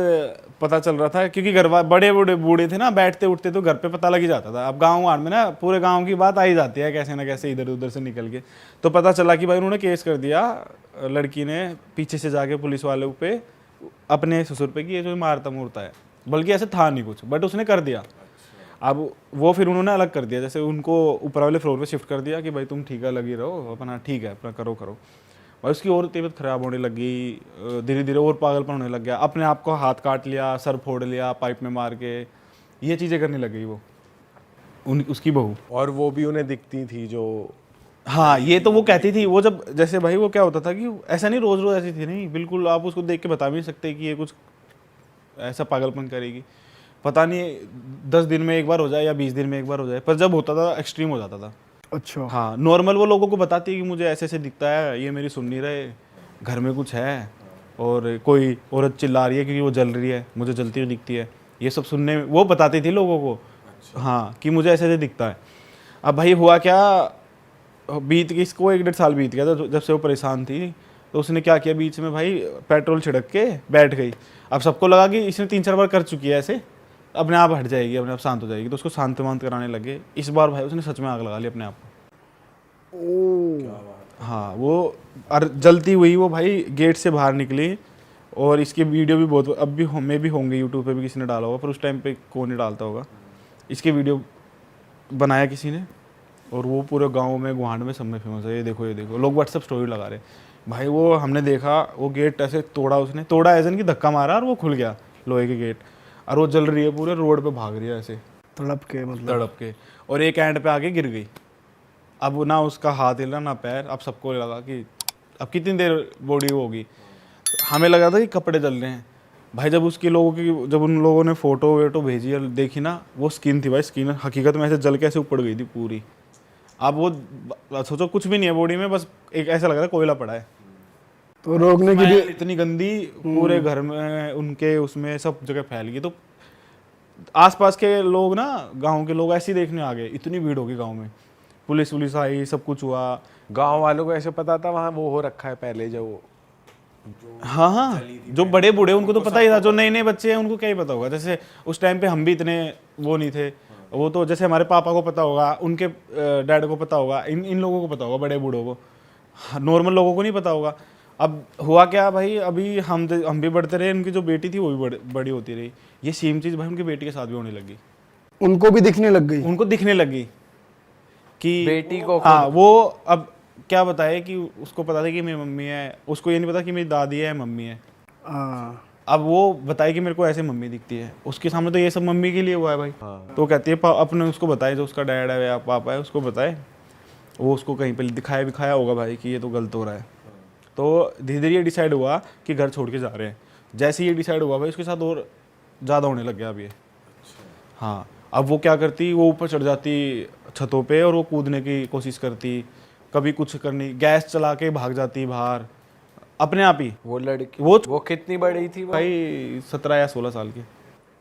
पता चल रहा था, क्योंकि घर बड़े बूढ़े थे ना, बैठते उठते तो घर पे पता लग ही जाता था। अब गाँव वाड़ में ना पूरे गाँव की बात आ ही जाती है कैसे ना कैसे इधर उधर से निकल के। तो पता चला कि भाई उन्होंने केस कर दिया, लड़की ने पीछे से जाके पुलिस वालों पे, अपने ससुर पे, कि ये जो मारता मुरता है, बल्कि ऐसे था नहीं कुछ, बट उसने कर दिया। अब वो फिर उन्होंने अलग कर दिया, जैसे उनको ऊपर वाले फ्लोर पे शिफ्ट कर दिया कि भाई तुम ठीक है लगी रहो अपना, ठीक है अपना करो और उसकी और तबीयत खराब होने लगी, धीरे धीरे और पागलपन होने लग गया, अपने आप को हाथ काट लिया, सर फोड़ लिया पाइप में मार के, ये चीज़ें करने लग गई वो उसकी बहू। और वो भी उन्हें दिखती थी जो, हाँ ये तो वो कहती थी, वो जब जैसे भाई वो क्या होता था कि ऐसा नहीं रोज रोज ऐसी थी नहीं, बिल्कुल आप उसको देख के बता भी नहीं सकते कि ये कुछ ऐसा पागलपन करेगी, पता नहीं 10 दिन में एक बार हो जाए या 20 दिन में एक बार हो जाए, पर जब होता था एक्सट्रीम हो जाता था। अच्छा। हाँ नॉर्मल वो लोगों को बताती है कि मुझे ऐसे ऐसे दिखता है, ये मेरी सुन नहीं रहे, घर में कुछ है, और कोई औरत चिल्ला रही है क्योंकि वो जल रही है, मुझे जलती हुई दिखती है, ये सब सुनने में वो बताती थी लोगों को। हाँ कि मुझे ऐसे ऐसे दिखता है। अब भाई हुआ क्या, बीत के इसको 1-1.5 साल बीत गया था जब से वो परेशान थी, तो उसने क्या किया बीच में भाई, पेट्रोल छिड़क के बैठ गई। अब सबको लगा कि इसने 3-4 बार कर चुकी है ऐसे, अपने आप हट जाएगी, अपने आप शांत हो जाएगी, तो उसको शांत वांत कराने लगे। इस बार भाई उसने सच में आग लगा ली अपने आप को। हाँ वो जलती हुई वो भाई गेट से बाहर निकली, और इसके वीडियो भी बहुत अब भी में भी होंगे, यूट्यूब पे भी किसी ने डाला होगा, पर उस टाइम पे कौन नहीं डालता होगा। इसके वीडियो बनाया किसी ने, और वो पूरे गांव में, गुहांड में, सब में फेमस है। ये देखो लोग व्हाट्सएप स्टोरी लगा रहे भाई। वो हमने देखा, वो गेट ऐसे तोड़ा, उसने तोड़ा ऐसे कि धक्का मारा और वो खुल गया लोहे के गेट, और वो जल रही है, पूरे रोड पे भाग रही है ऐसे तड़प के, मतलब तड़प के, और एक एंड पे आके गिर गई। अब ना उसका हाथ हिला ना पैर। अब सबको लगा कि अब कितनी देर बॉडी होगी, हमें लगा था कि कपड़े जल रहे हैं भाई। जब उन लोगों ने फोटो वेटो भेजी और देखी ना, वो स्किन थी भाई, स्किन हकीकत में ऐसे जल के ऐसे ऊपर गई थी पूरी। अब वो सोचो कुछ भी नहीं है बॉडी में, बस एक ऐसा लग रहा है कोयला पड़ा है। तो रोकने की भी इतनी गंदी पूरे घर में, उनके उसमें सब जगह फैल गई। तो आसपास के लोग ना, गांव के लोग ऐसे ही देखने आ गए, इतनी भीड़ होगी गांव में, पुलिस आई, सब कुछ हुआ। गांव वालों को ऐसे पता था वहाँ वो हो रखा है पहले, जो हाँ जो बड़े बूढ़े उनको तो पता ही था, जो नए नए बच्चे हैं उनको क्या ही पता होगा। जैसे उस टाइम पे हम भी इतने वो नहीं थे, वो तो जैसे हमारे पापा को पता होगा, उनके डैड को पता होगा, इन लोगों को पता होगा, बड़े बूढ़ों को, नॉर्मल लोगों को नहीं पता होगा। अब हुआ क्या भाई, अभी हम भी बढ़ते रहे, उनकी जो बेटी थी वो भी बड़ी होती रही। ये सेम चीज़ भाई उनकी बेटी के साथ भी होने लगी, उनको भी दिखने लग गई। उनको दिखने लगी कि बेटी को हाँ, वो अब क्या बताए कि उसको पता था कि मेरी मम्मी है, उसको ये नहीं पता कि मेरी दादी है, मम्मी है। हाँ। अब वो बताए कि मेरे को ऐसे मम्मी दिखती है, उसके सामने तो ये सब मम्मी के लिए हुआ है भाई। तो कहती है अपने उसको बताए, जो उसका डैड है या पापा है उसको बताए, वो उसको कहीं पे दिखाया होगा भाई कि ये तो गलत हो रहा है। तो धीरे धीरे ये डिसाइड हुआ कि घर छोड़ के जा रहे हैं। जैसे ये डिसाइड हुआ भाई, उसके साथ और ज़्यादा होने लग गया अब ये। हाँ अब वो क्या करती, वो ऊपर चढ़ जाती छतों पे और वो कूदने की कोशिश करती, कभी कुछ करनी, गैस चला के भाग जाती बाहर अपने आप ही। वो लड़की वो कितनी बड़ी थी भाई 17 या 16 साल की,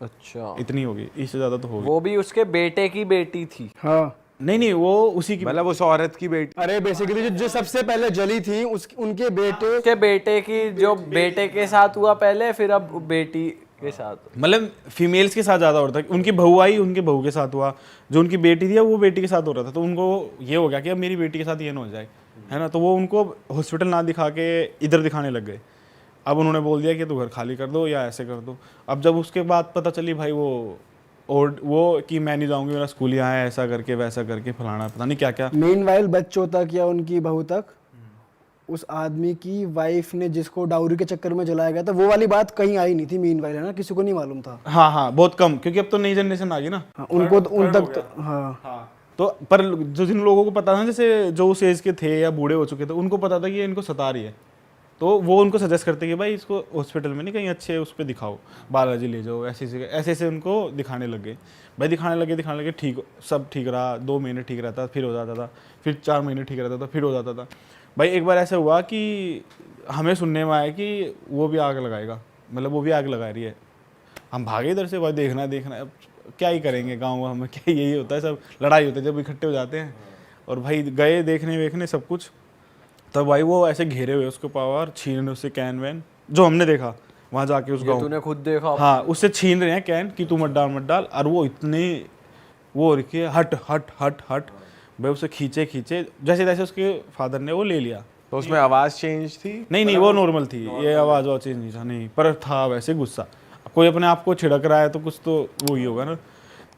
अच्छा इतनी होगी, इससे ज़्यादा तो होगी। वो भी उसके बेटे की बेटी थी। हाँ नहीं वो उसी की, मतलब उस औरत की बेटी। अरे बेसिकली जो सबसे पहले जली थी उनके बेटे उसके बेटे की, जो बेटे के साथ हुआ पहले, फिर अब बेटी के साथ मतलब फीमेल्स के साथ ज़्यादा हो रहा था। उनकी बहू आई, उनके बहू के साथ हुआ, जो उनकी बेटी थी वो बेटी के साथ हो रहा था। तो उनको ये हो गया कि अब मेरी बेटी के साथ ये ना हो जाए, है ना। तो वो उनको हॉस्पिटल ना दिखा के इधर दिखाने लग गए। अब उन्होंने बोल दिया कि तू घर खाली कर दो या ऐसे कर दो। अब जब उसके बाद पता चली भाई वो कि मैं नहीं जाऊँगी, मेरा स्कूल यहाँ है, ऐसा करके वैसा करके फलाना पता नहीं क्या क्या। मीनवाइल बच्चों तक या उनकी बहू तक उस आदमी की वाइफ ने जिसको डाउरी के चक्कर में जलाया गया था, वो वाली बात कहीं आई नहीं थी मीनवाइल, है ना, किसी को नहीं मालूम था। हाँ हाँ, बहुत कम, क्योंकि अब तो नई जनरेशन आ गई ना। हाँ, उनको तो उन तक तो हाँ तो पर जो जिन लोगों को पता था, जैसे जो उस एज के थे या बूढ़े हो चुके थे, उनको पता था कि ये इनको सता रही है, तो वो उनको सजेस्ट करते कि भाई इसको हॉस्पिटल में नहीं कहीं अच्छे उस पर दिखाओ, बालाजी ले जाओ, ऐसे उनको दिखाने लग गए। भाई दिखाने लगे, ठीक, सब ठीक रहा, 2 महीने ठीक रहता, फिर हो जाता था, फिर 4 महीने ठीक रहता था, फिर हो जाता था। भाई एक बार ऐसा हुआ कि हमें सुनने में आया कि वो भी आग लगाएगा, मतलब वो भी आग लगा रही है। हम भागे इधर से, भाई देखना है, अब क्या ही करेंगे, गाँव में क्या यही होता है, सब लड़ाई होती है जब इकट्ठे हो जाते हैं। और भाई गए देखने सब कुछ, तब भाई वो ऐसे घेरे हुए उसको पावर छीन रहे उससे कैन वैन, जो हमने देखा वहाँ जाके उस गाँव। तूने खुद देखा? हाँ, उससे छीन रहे हैं कैन कि तू मत डाल। और वो इतने वो रखे हट भाई उसे खींचे जैसे तैसे उसके फादर ने वो ले लिया। तो उसमें आवाज़ चेंज थी? नहीं, वो नॉर्मल थी, ये आवाज़ चेंज नहीं था, नहीं, पर था वैसे गुस्सा। कोई अपने आप को छिड़क रहा है तो कुछ तो वो ही होगा ना।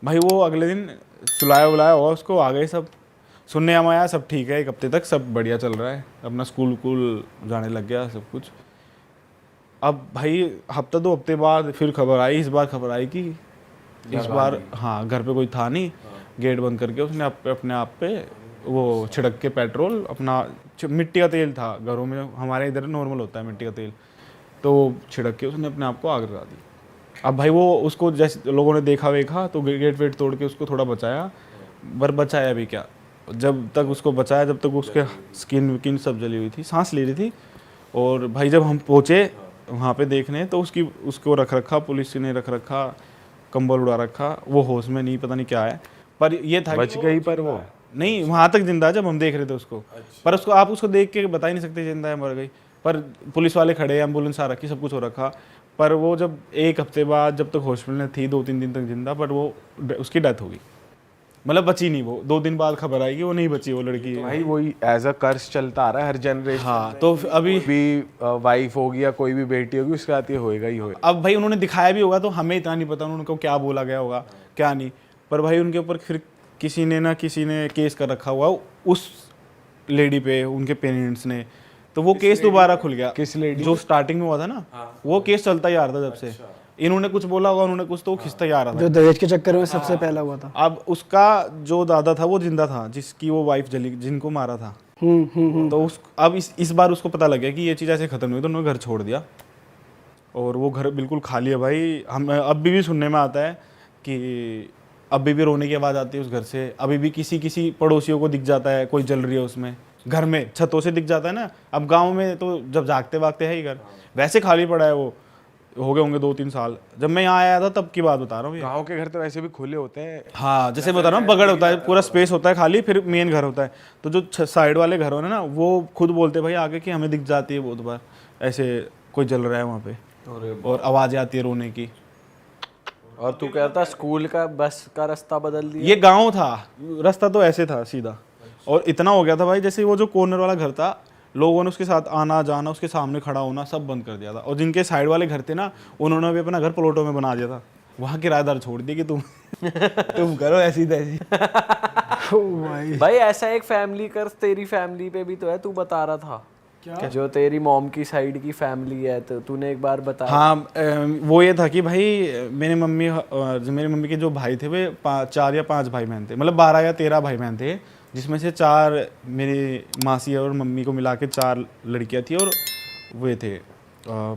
भाई वो अगले दिन सुलाया बुलाया होगा उसको, आ गए सब, सुनने हम आया सब ठीक है, 1 हफ्ते तक सब बढ़िया चल रहा है, अपना स्कूल जाने लग गया सब कुछ। अब भाई हफ्ता 2 हफ्ते बाद फिर खबर आई, इस बार खबर आई कि इस बार हाँ घर पे कोई था नहीं, गेट बंद करके उसने अपने आप पे वो छिड़क के पेट्रोल, अपना मिट्टी का तेल था घरों में, हमारे इधर नॉर्मल होता है मिट्टी का तेल, तो छिड़क के उसने अपने आप को आग लगा दी। अब भाई वो उसको जैसे लोगों ने देखा तो गेट वेट तोड़ के उसको थोड़ा बचाया, पर बचाया भी क्या, जब तक उसको बचाया जब तक उसके स्किन विकिन सब जली हुई थी, सांस ले रही थी। और भाई जब हम पहुँचे वहाँ पे देखने तो उसको रख रखा, पुलिस ने रख रखा, कंबल उड़ा रखा, वो होश में नहीं, पता नहीं क्या है, पर ये था बच गई, पर वो नहीं वहाँ तक जिंदा जब हम देख रहे थे उसको। पर उसको आप उसको देख के बता ही नहीं सकते जिंदा है मर गई, पर पुलिस वाले खड़े, एम्बुलेंस आ रखी, सब कुछ हो रखा। पर वो जब 1 हफ्ते बाद जब तक हॉस्पिटल में थी, 2-3 दिन तक जिंदा, पर वो उसकी डेथ हो गई, मतलब बची नहीं वो। 2 दिन बाद खबर आई कि वो नहीं बची वो लड़की। तो भाई वही एज अ कर्स चलता आ रहा है हर जनरेशन। हाँ, तो अभी भी वाइफ होगी या कोई भी बेटी होगी, उसके साथ ये होएगा ही होएगा। अब भाई उन्होंने दिखाया भी होगा तो हमें इतना नहीं पता उनको क्या बोला गया होगा क्या नहीं, पर भाई उनके ऊपर फिर किसी ने केस कर रखा हुआ उस लेडी पे, उनके पेरेंट्स ने, तो वो केस दोबारा खुल गया। किस लेडी? जो स्टार्टिंग में हुआ था ना, वो केस चलता ही आ रहा था जब से। इन्होंने कुछ बोला होगा, उन्होंने कुछ, तो वो खिंचता ही आ रहा था। जो दहेज के चक्कर में सबसे पहला हुआ था। अब उसका जो दादा था वो जिंदा था, जिसकी वो वाइफ जली, जिनको मारा था। तो अब इस बार उसको पता लग गया कि ये चीज़ ऐसे खत्म हुई, तो उन्होंने घर छोड़ दिया और वो घर बिल्कुल खाली है। भाई हम अभी भी सुनने में आता है कि अभी भी रोने की आवाज़ आती है उस घर से, अभी भी किसी पड़ोसियों को दिख जाता है कोई जल रही है उसमें, घर में छतों से दिख जाता है ना। अब गाँव में तो जब जागते वागते है ही घर, वैसे खाली पड़ा है वो, हो गए होंगे 2-3 साल। जब मैं यहाँ आया था तब की बात बता रहा हूँ। गाँव के घर तो वैसे भी खुले होते हैं। हाँ, जैसे बता रहा हूँ, बगड़ होता है, पूरा स्पेस होता है खाली, फिर मेन घर होता है। तो जो साइड वाले घर होने ना, वो खुद बोलते भाई आगे कि हमें दिख जाती है बहुत बार ऐसे कोई जल रहा है वहाँ पे, और आवाज़ें आती है रोने की। और तू कहता स्कूल का बस का रास्ता बदल दिया? ये गाँव था, रास्ता तो ऐसे था सीधा, और इतना हो गया था भाई, जैसे वो जो कॉर्नर वाला घर था, लोगों ने उसके साथ आना जाना, उसके सामने खड़ा होना सब बंद कर दिया था। और जिनके साइड वाले घर थे ना, उन्होंने भी अपना घर प्लॉटों में बना दिया था, वहाँ किराएदार छोड़ दिए कि तुम करो ऐसी तैसी। भाई ऐसा एक फैमिली कर्ज तेरी फैमिली पे भी तो है, तू बता रहा था क्या? जो तेरी मॉम की साइड की फैमिली है, तो तूने एक बार बताया। हाँ, वो ये था कि भाई मेरी मम्मी के जो भाई थे वे 4 या 5 भाई बहन थे, मतलब 12 या 13 भाई बहन थे, जिसमें से 4 मेरी मासी और मम्मी को मिला के 4 लड़कियाँ थी, और वे थे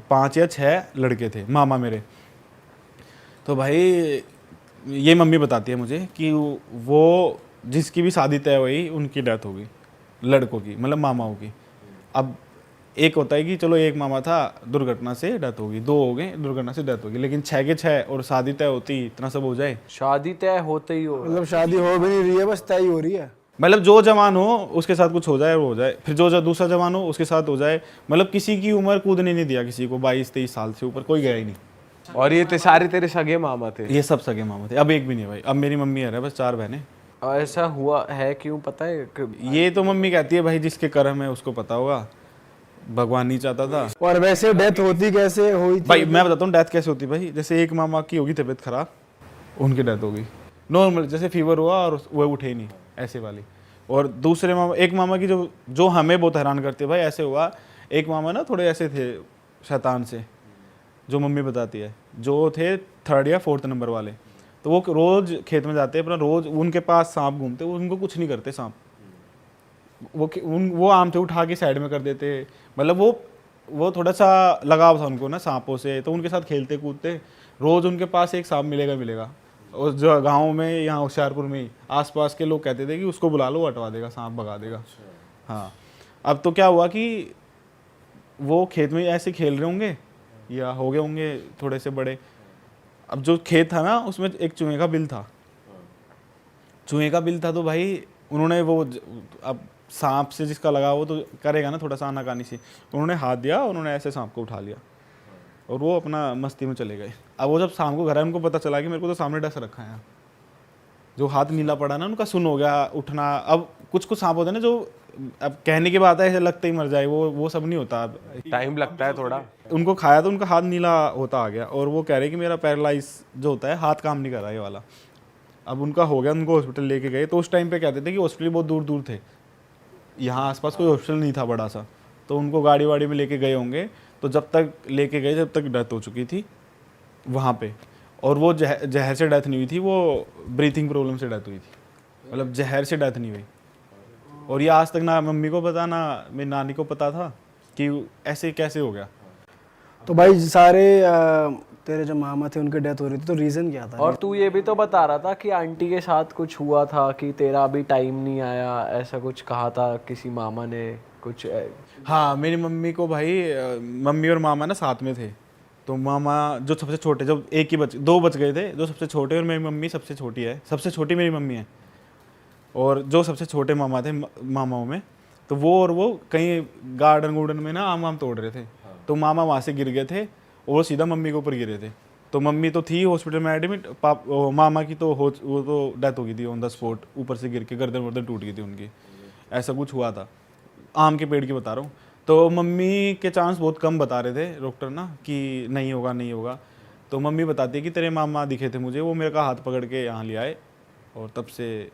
5 या 6 लड़के थे मामा मेरे। तो भाई ये मम्मी बताती है मुझे कि वो जिसकी भी शादी तय हुई उनकी डेथ हो गई, लड़कों की, मतलब मामाओं की। अब एक होता है कि चलो एक मामा था, दुर्घटना से डेथ होगी, 2 हो गए दुर्घटना से डेथ होगी, लेकिन 6 के 6 और शादी तय होती, इतना सब हो जाए। शादी तय होते ही हो, मतलब शादी हो भी नहीं रही है, बस तय हो रही है। मतलब जो जवान हो उसके साथ कुछ हो जाए वो हो जाए, फिर जो दूसरा जवान हो उसके साथ हो जाए। मतलब किसी की उम्र कूदने नहीं दिया किसी को, 22-23 साल से ऊपर कोई गया ही नहीं। और ये सारे तेरे सगे मामा थे? ये सब सगे मामा थे, अब एक भी नहीं है भाई। अब मेरी मम्मी है बस 4 बहनें। और ऐसा हुआ है क्यों पता है ये तो मम्मी कहती है भाई जिसके कर्म है उसको पता होगा, भगवान नहीं चाहता था। और वैसे डेथ होती कैसे हुई थी? भाई मैं बताता हूँ डेथ कैसे होती भाई। जैसे एक मामा की होगी तबीयत खराब, उनकी डेथ हो गई नॉर्मल, जैसे फीवर हुआ और वो उठे ही नहीं, ऐसे वाली। और दूसरे मामा, एक मामा की जो हमें बहुत हैरान करती है भाई, ऐसे हुआ एक मामा ना थोड़े ऐसे थे शैतान से, जो मम्मी बताती है, जो थे 3rd या 4th नंबर वाले। तो वो रोज खेत में जाते अपना, रोज उनके पास सांप घूमते, वो उनको कुछ नहीं करते सांप। वो आम थे उठा के साइड में कर देते, मतलब वो थोड़ा सा लगाव था उनको ना सांपों से, तो उनके साथ खेलते कूदते। रोज उनके पास एक सांप मिलेगा। और जो गांव में यहाँ होशियारपुर में ही आसपास के लोग कहते थे कि उसको बुला लो, हटवा देगा, सांप भगा देगा। हाँ, अब तो क्या हुआ कि वो खेत में ऐसे खेल रहे होंगे या हो गए होंगे थोड़े से बड़े। अब जो खेत था ना उसमें एक चूहे का बिल था, तो भाई उन्होंने अब सांप से जिसका लगा वो तो करेगा ना थोड़ा सा आनाकानी से, उन्होंने हाथ दिया, उन्होंने ऐसे सांप को उठा लिया और वो अपना मस्ती में चले गए। अब वो जब शाम को घर आए, उनको पता चला कि मेरे को तो सामने डस रखा है। जो हाथ नीला पड़ा ना, उनका सुन हो गया उठना। अब कुछ सांप होते हैं ना जो अब कहने की बात है ऐसे लगते ही मर जाए, वो सब नहीं होता। अब टाइम लगता है थोड़ा। उनको खाया तो उनका हाथ नीला होता आ गया, और वो कह रहे कि मेरा पैरालाइज जो होता है, हाथ काम नहीं कर रहा ये वाला। अब उनका हो गया, उनको हॉस्पिटल लेके गए। तो उस टाइम पे कहते थे कि हॉस्पिटल बहुत दूर दूर थे, यहाँ आसपास कोई हॉस्पिटल नहीं था बड़ा सा। तो उनको गाड़ी वाड़ी में लेके गए होंगे, तो जब तक डेथ हो चुकी थी वहाँ पे। और वो जहर से डेथ नहीं हुई थी, वो ब्रीथिंग प्रॉब्लम से डेथ हुई थी, मतलब जहर से डेथ नहीं हुई। और ये आज तक ना मम्मी को पता ना मेरी नानी को पता था कि ऐसे कैसे हो गया। तो भाई सारे तेरे जो मामा थे उनकी डेथ हो रही थी, तो रीज़न क्या था? और तू ये भी तो बता रहा था कि आंटी के साथ कुछ हुआ था कि तेरा अभी टाइम नहीं आया, ऐसा कुछ कहा था किसी मामा ने कुछ हाँ, मेरी मम्मी को भाई मम्मी और मामा ना साथ में थे। तो मामा जो सबसे छोटे, जब एक ही दो बच गए थे, जो सबसे छोटे, और मेरी मम्मी सबसे छोटी है, सबसे छोटी मेरी मम्मी है। और जो सबसे छोटे मामा थे मामाओं में, तो वो कहीं गार्डन में ना आम तोड़ रहे थे। तो मामा वहाँ से गिर गए थे और वो सीधा मम्मी के ऊपर गिरे थे। तो मम्मी तो थी हॉस्पिटल में एडमिट, मामा की तो वो तो डेथ हो गई थी ऑन द स्पॉट, ऊपर से गिर के गर्दन वर्दन टूट गई थी उनकी, ऐसा कुछ हुआ था। आम के पेड़ की बता रहा हूँ। तो मम्मी के चांस बहुत कम बता रहे थे डॉक्टर ना कि नहीं होगा। तो मम्मी बताती है कि तेरे मामा दिखे थे मुझे, वो मेरे का हाथ पकड़ के यहाँ ले आए, और तब से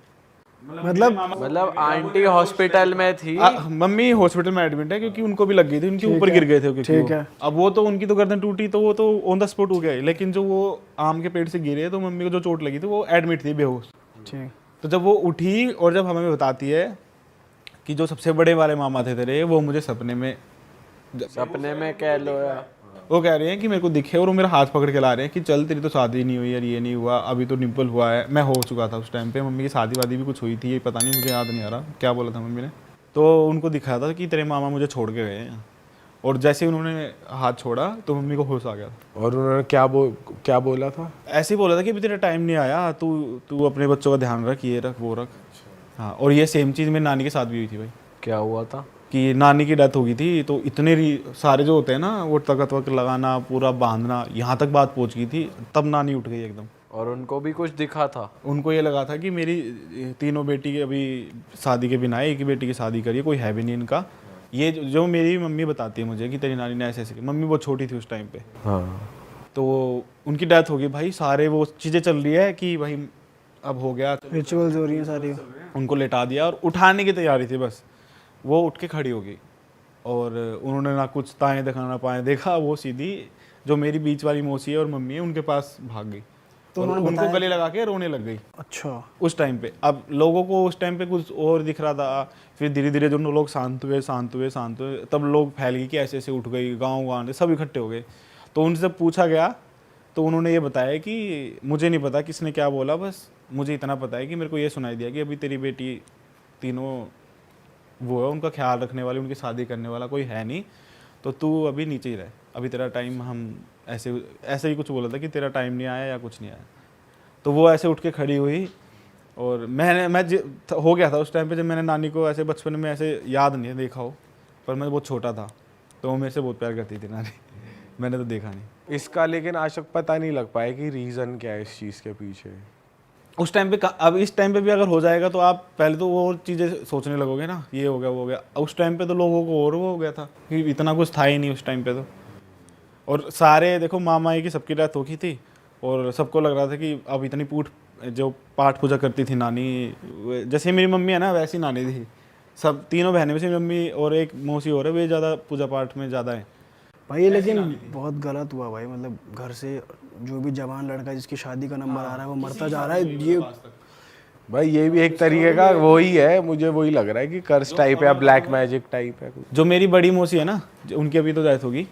मतलब आंटी हॉस्पिटल में थी। मम्मी हॉस्पिटल में एडमिट है क्योंकि उनको भी लग गई थी, उनके ऊपर गिर गए थे क्योंकि ठीक है। अब वो तो उनकी तो गर्दन टूटी, तो वो तो ऑन द स्पॉट हो गया। लेकिन जो वो आम के पेड़ से गिरे, तो मम्मी को जो चोट लगी थी वो एडमिट थी बेहोश। ठीक। तो जब वो उठी और जब हमें बताती है कि जो सबसे बड़े वाले मामा थे तेरे, वो मुझे सपने में कह लो यार, वो कह रहे हैं कि मेरे को दिखे और वो मेरा हाथ पकड़ के ला रहे हैं कि चल तेरी तो शादी नहीं हुई यार, ये नहीं हुआ, अभी तो डिम्पल हुआ है। मैं हो चुका था उस टाइम पे, मम्मी की शादी वादी भी कुछ हुई थी, ये पता नहीं, मुझे याद नहीं आ रहा क्या बोला था मम्मी ने। तो उनको दिखाया था कि तेरे मामा मुझे छोड़ के गए हैं, और जैसे ही उन्होंने हाथ छोड़ा तो मम्मी को होश आ गया था। और उन्होंने क्या बोला था? ऐसे ही बोला था कि अभी तेरा टाइम नहीं आया, तू अपने बच्चों का ध्यान रख, ये रख वो रख। हाँ, और ये सेम चीज़ मेरी नानी के साथ भी हुई थी भाई। क्या हुआ था कि नानी की डेथ हो गई थी, तो इतने सारे जो होते हैं ना, वो तकत वक लगाना, पूरा बांधना, यहाँ तक बात पहुँच गई थी, तब नानी उठ गई एकदम। और उनको भी कुछ दिखा था? उनको ये लगा था कि मेरी तीनों बेटी के अभी शादी के बिना, एक ही बेटी की शादी करी, कोई है भी नहीं इनका। ये जो मेरी मम्मी बताती है मुझे कि तेरी नानी ने ऐसे ऐसे, मम्मी बहुत छोटी थी उस टाइम पे। हाँ। तो उनकी डेथ हो गई भाई, सारे वो चीज़ें चल रही है कि भाई अब हो गया, रिचुअल्स हो रही हैं सारी। उनको लेटा दिया और उठाने की तैयारी थी बस, वो उठ के खड़ी हो गई, और उन्होंने ना कुछ ताएं दिखाना पाए देखा, वो सीधी जो मेरी बीच वाली मौसी है और मम्मी है उनके पास भाग गई, तो उनको गले लगा के रोने लग गई। अच्छा। उस टाइम पे अब लोगों को उस टाइम पे कुछ और दिख रहा था, फिर धीरे धीरे जो लोग शांत हुए, तब लोग फैल गए कि ऐसे ऐसे उठ गई, गाँव सब इकट्ठे हो गए। तो उनसे पूछा गया तो उन्होंने ये बताया कि मुझे नहीं पता किसने क्या बोला, बस मुझे इतना पता है कि मेरे को ये सुनाई दिया कि अभी तेरी बेटी तीनों वो है, उनका ख्याल रखने वाली, उनकी शादी करने वाला कोई है नहीं, तो तू अभी नीचे ही रह, अभी तेरा टाइम, हम ऐसे ही कुछ बोला था कि तेरा टाइम नहीं आया या कुछ नहीं आया। तो वो ऐसे उठ के खड़ी हुई, और मैं हो गया था उस टाइम पे, जब मैंने नानी को ऐसे बचपन में ऐसे याद नहीं देखा हो, पर मैं बहुत छोटा था, तो वो मेरे से बहुत प्यार करती थी नानी। मैंने तो देखा नहीं। इसका लेकिन आज तक पता नहीं लग पाया कि रीज़न क्या है इस चीज़ के पीछे। उस टाइम पे अब इस टाइम पे भी अगर हो जाएगा तो आप पहले तो वो और चीज़ें सोचने लगोगे ना, ये हो गया वो हो गया। उस टाइम पे तो लोगों को और वो हो गया था कि इतना कुछ था ही नहीं उस टाइम पे तो। और सारे देखो मामा की सबकी डेथ हो गई थी और सबको लग रहा था कि अब इतनी जो पाठ पूजा करती थी नानी, जैसे मेरी मम्मी है ना वैसी नानी थी। सब तीनों बहनें में से मम्मी और एक मौसी और है, वे ज़्यादा पूजा पाठ में ज़्यादा है। भाई लेकिन बहुत गलत हुआ भाई, मतलब घर से जो भी जवान लड़का जिसकी शादी का नंबर आ रहा है वो मरता जा रहा है। ये भाई ये भी एक तरीके का वही है, मुझे वही लग रहा है कि कर्स टाइप है या ब्लैक मैजिक टाइप है कुछ। जो मेरी बड़ी मौसी है ना, उनकी अभी तो डेथ होगी,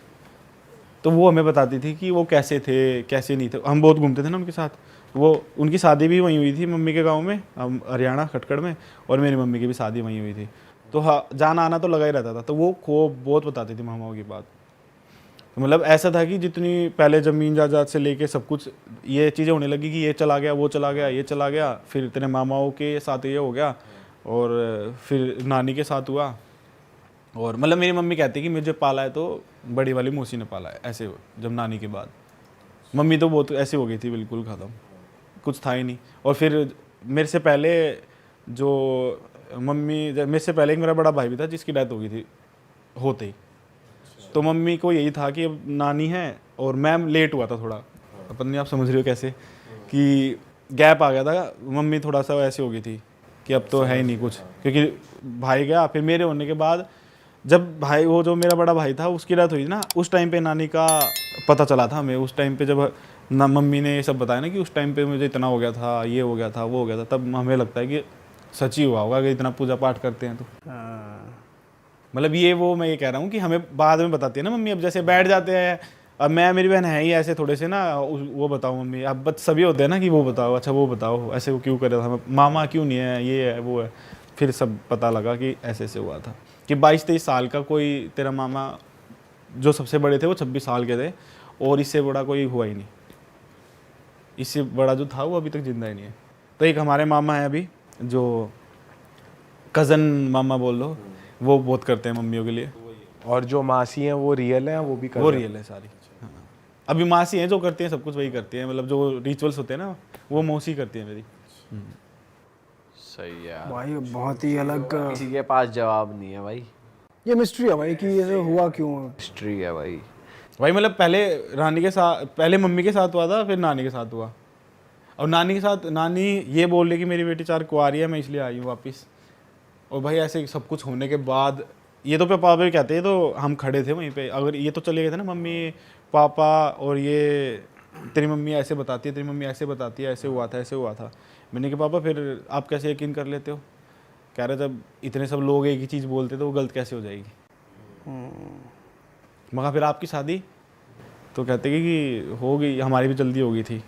तो वो हमें बताती थी कि वो कैसे थे कैसे नहीं थे। हम बहुत घूमते थे ना उनके साथ। वो उनकी शादी भी वहीं हुई थी मम्मी के गांव में, हरियाणा खटकड़ में, और मेरी मम्मी की भी शादी वहीं हुई थी। तो हाँ, जाना आना तो लगा ही रहता था। तो वो खूब बहुत बताती थी मामाओं की बात। तो मतलब ऐसा था कि जितनी पहले ज़मीन जायदाद से लेके सब कुछ ये चीज़ें होने लगी कि ये चला गया वो चला गया ये चला गया, फिर तेरे मामाओं के साथ ये हो गया और फिर नानी के साथ हुआ। और मतलब मेरी मम्मी कहती कि मुझे पाला है तो बड़ी वाली मौसी ने पाला है, ऐसे जब नानी के बाद। मम्मी तो बहुत ऐसी हो गई थी, बिल्कुल ख़त्म, कुछ था ही नहीं। और फिर मेरे से पहले मेरे से पहले एक मेरा बड़ा भाई भी था जिसकी डेथ हो गई थी होते ही। तो मम्मी को यही था कि अब नानी है और मैं लेट हुआ था थोड़ा, अपन नहीं आप समझ रहे हो कैसे, कि गैप आ गया था। मम्मी थोड़ा सा ऐसे हो गई थी कि अब तो है ही नहीं कुछ, क्योंकि भाई गया। फिर मेरे होने के बाद जब भाई वो जो मेरा बड़ा भाई था उसकी डेथ हुई ना, उस टाइम पे नानी का पता चला था हमें। उस टाइम पे जब ना मम्मी ने ये सब बताया ना कि उस टाइम पे मुझे इतना हो गया था, ये हो गया था वो हो गया था, तब हमें लगता है कि सच ही हुआ होगा कि इतना पूजा पाठ करते हैं तो। मतलब मैं ये कह रहा हूँ कि हमें बाद में बताती है ना मम्मी। अब जैसे बैठ जाते हैं, अब मेरी बहन है ही ऐसे थोड़े से ना, वो बताओ मम्मी। अब बस सभी होते हैं ना कि वो बताओ, अच्छा वो बताओ, ऐसे वो क्यों कर रहा था, मामा क्यों नहीं है, ये है वो है। फिर सब पता लगा कि ऐसे हुआ था कि 22-23 साल का कोई तेरा मामा जो सबसे बड़े थे वो 26 साल के थे, और इससे बड़ा कोई हुआ ही नहीं। इससे बड़ा जो था वो अभी तक जिंदा ही नहीं है। तो एक हमारे मामा है अभी, जो कज़न मामा बोल लो, वो बहुत करते हैं मम्मियों के लिए। और जो मासी हैं वो रियल है, वो भी कर वो रहे हैं? रियल है सारी। हाँ। अभी मासी हैं जो करती हैं सब कुछ, वही करती हैं। मतलब जो रिचुअल्स होते हैं ना वो मौसी करती है मेरी। सही है यार। भाई बहुत ही अलग किसी के पास जवाब नहीं है भाई, ये मिस्ट्री है भाई कि ये हुआ क्यों। हिस्ट्री है भाई। भाई मतलब पहले रानी के साथ, पहले मम्मी के साथ हुआ था, फिर नानी के साथ हुआ। और नानी के साथ नानी ये बोल रही कि मेरी बेटी 4 कुंवारी है, मैं इसलिए आई हूँ वापस। और भाई ऐसे सब कुछ होने के बाद ये तो पापा भी कहते हैं, तो हम खड़े थे वहीं पे। अगर ये तो चले गए थे ना मम्मी पापा, और ये तेरी मम्मी ऐसे बताती है, तेरी मम्मी ऐसे बताती है, ऐसे हुआ था ऐसे हुआ था। मैंने कहा पापा फिर आप कैसे यकीन कर लेते हो? कह रहे जब इतने सब लोग एक ही चीज़ बोलते तो वो गलत कैसे हो जाएगी। मगर फिर आपकी शादी तो कहते कि हो गई, हमारी भी जल्दी हो गई थी,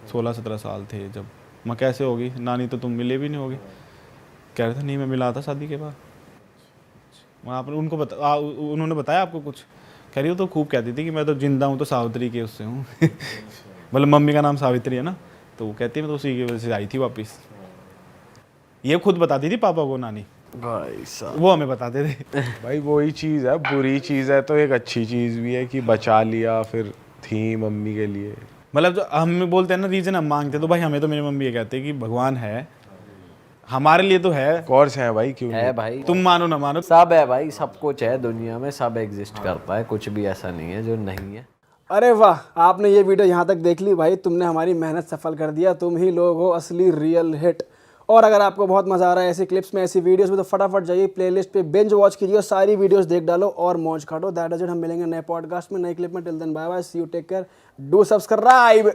16-17 साल थे जब। मैं कैसे होगी, नानी तो तुम मिले भी नहीं होगी। कह रहे थे नहीं मैं मिला था शादी के बाद। वहाँ पर उन्होंने बताया आपको कुछ? कह रही हो तो खूब कहती थी कि मैं तो जिंदा हूँ तो सावित्री के उससे हूँ। मतलब मम्मी का नाम सावित्री है ना, तो वो कहती है मैं तो उसी की वजह से आई थी वापस। ये खुद बताती थी पापा को नानी, भाई साहब वो हमें बताते थे। भाई वही चीज़ है, बुरी चीज़ है तो एक अच्छी चीज़ भी है कि बचा लिया फिर थी मम्मी के लिए। मतलब जो हम बोलते हैं ना रीजन हम मांगते, तो भाई हमें तो मेरी मम्मी ये कहते हैं कि भगवान है हमारे लिए, तो है। कोर्स है भाई, क्यों है नहीं? भाई, तुम मानो ना मानो, सब है भाई, सब कुछ है दुनिया में, सब एग्जिस्ट करता है, कुछ भी ऐसा नहीं है जो नहीं है। अरे वाह, आपने ये वीडियो यहाँ तक देख ली भाई, तुमने हमारी मेहनत सफल कर दिया। तुम ही लोग हो असली रियल हिट। और अगर आपको बहुत मजा आ रहा है ऐसी क्लिप्स में, ऐसी वीडियोस में, तो फटाफट जाइए प्लेलिस्ट पे बिंज वॉच कीजिए और सारी वीडियोस देख डालो और मौज काटो। That is it. हम मिलेंगे नए पॉडकास्ट में, नए क्लिप में। Till then bye bye, see you, take care, do subscribe.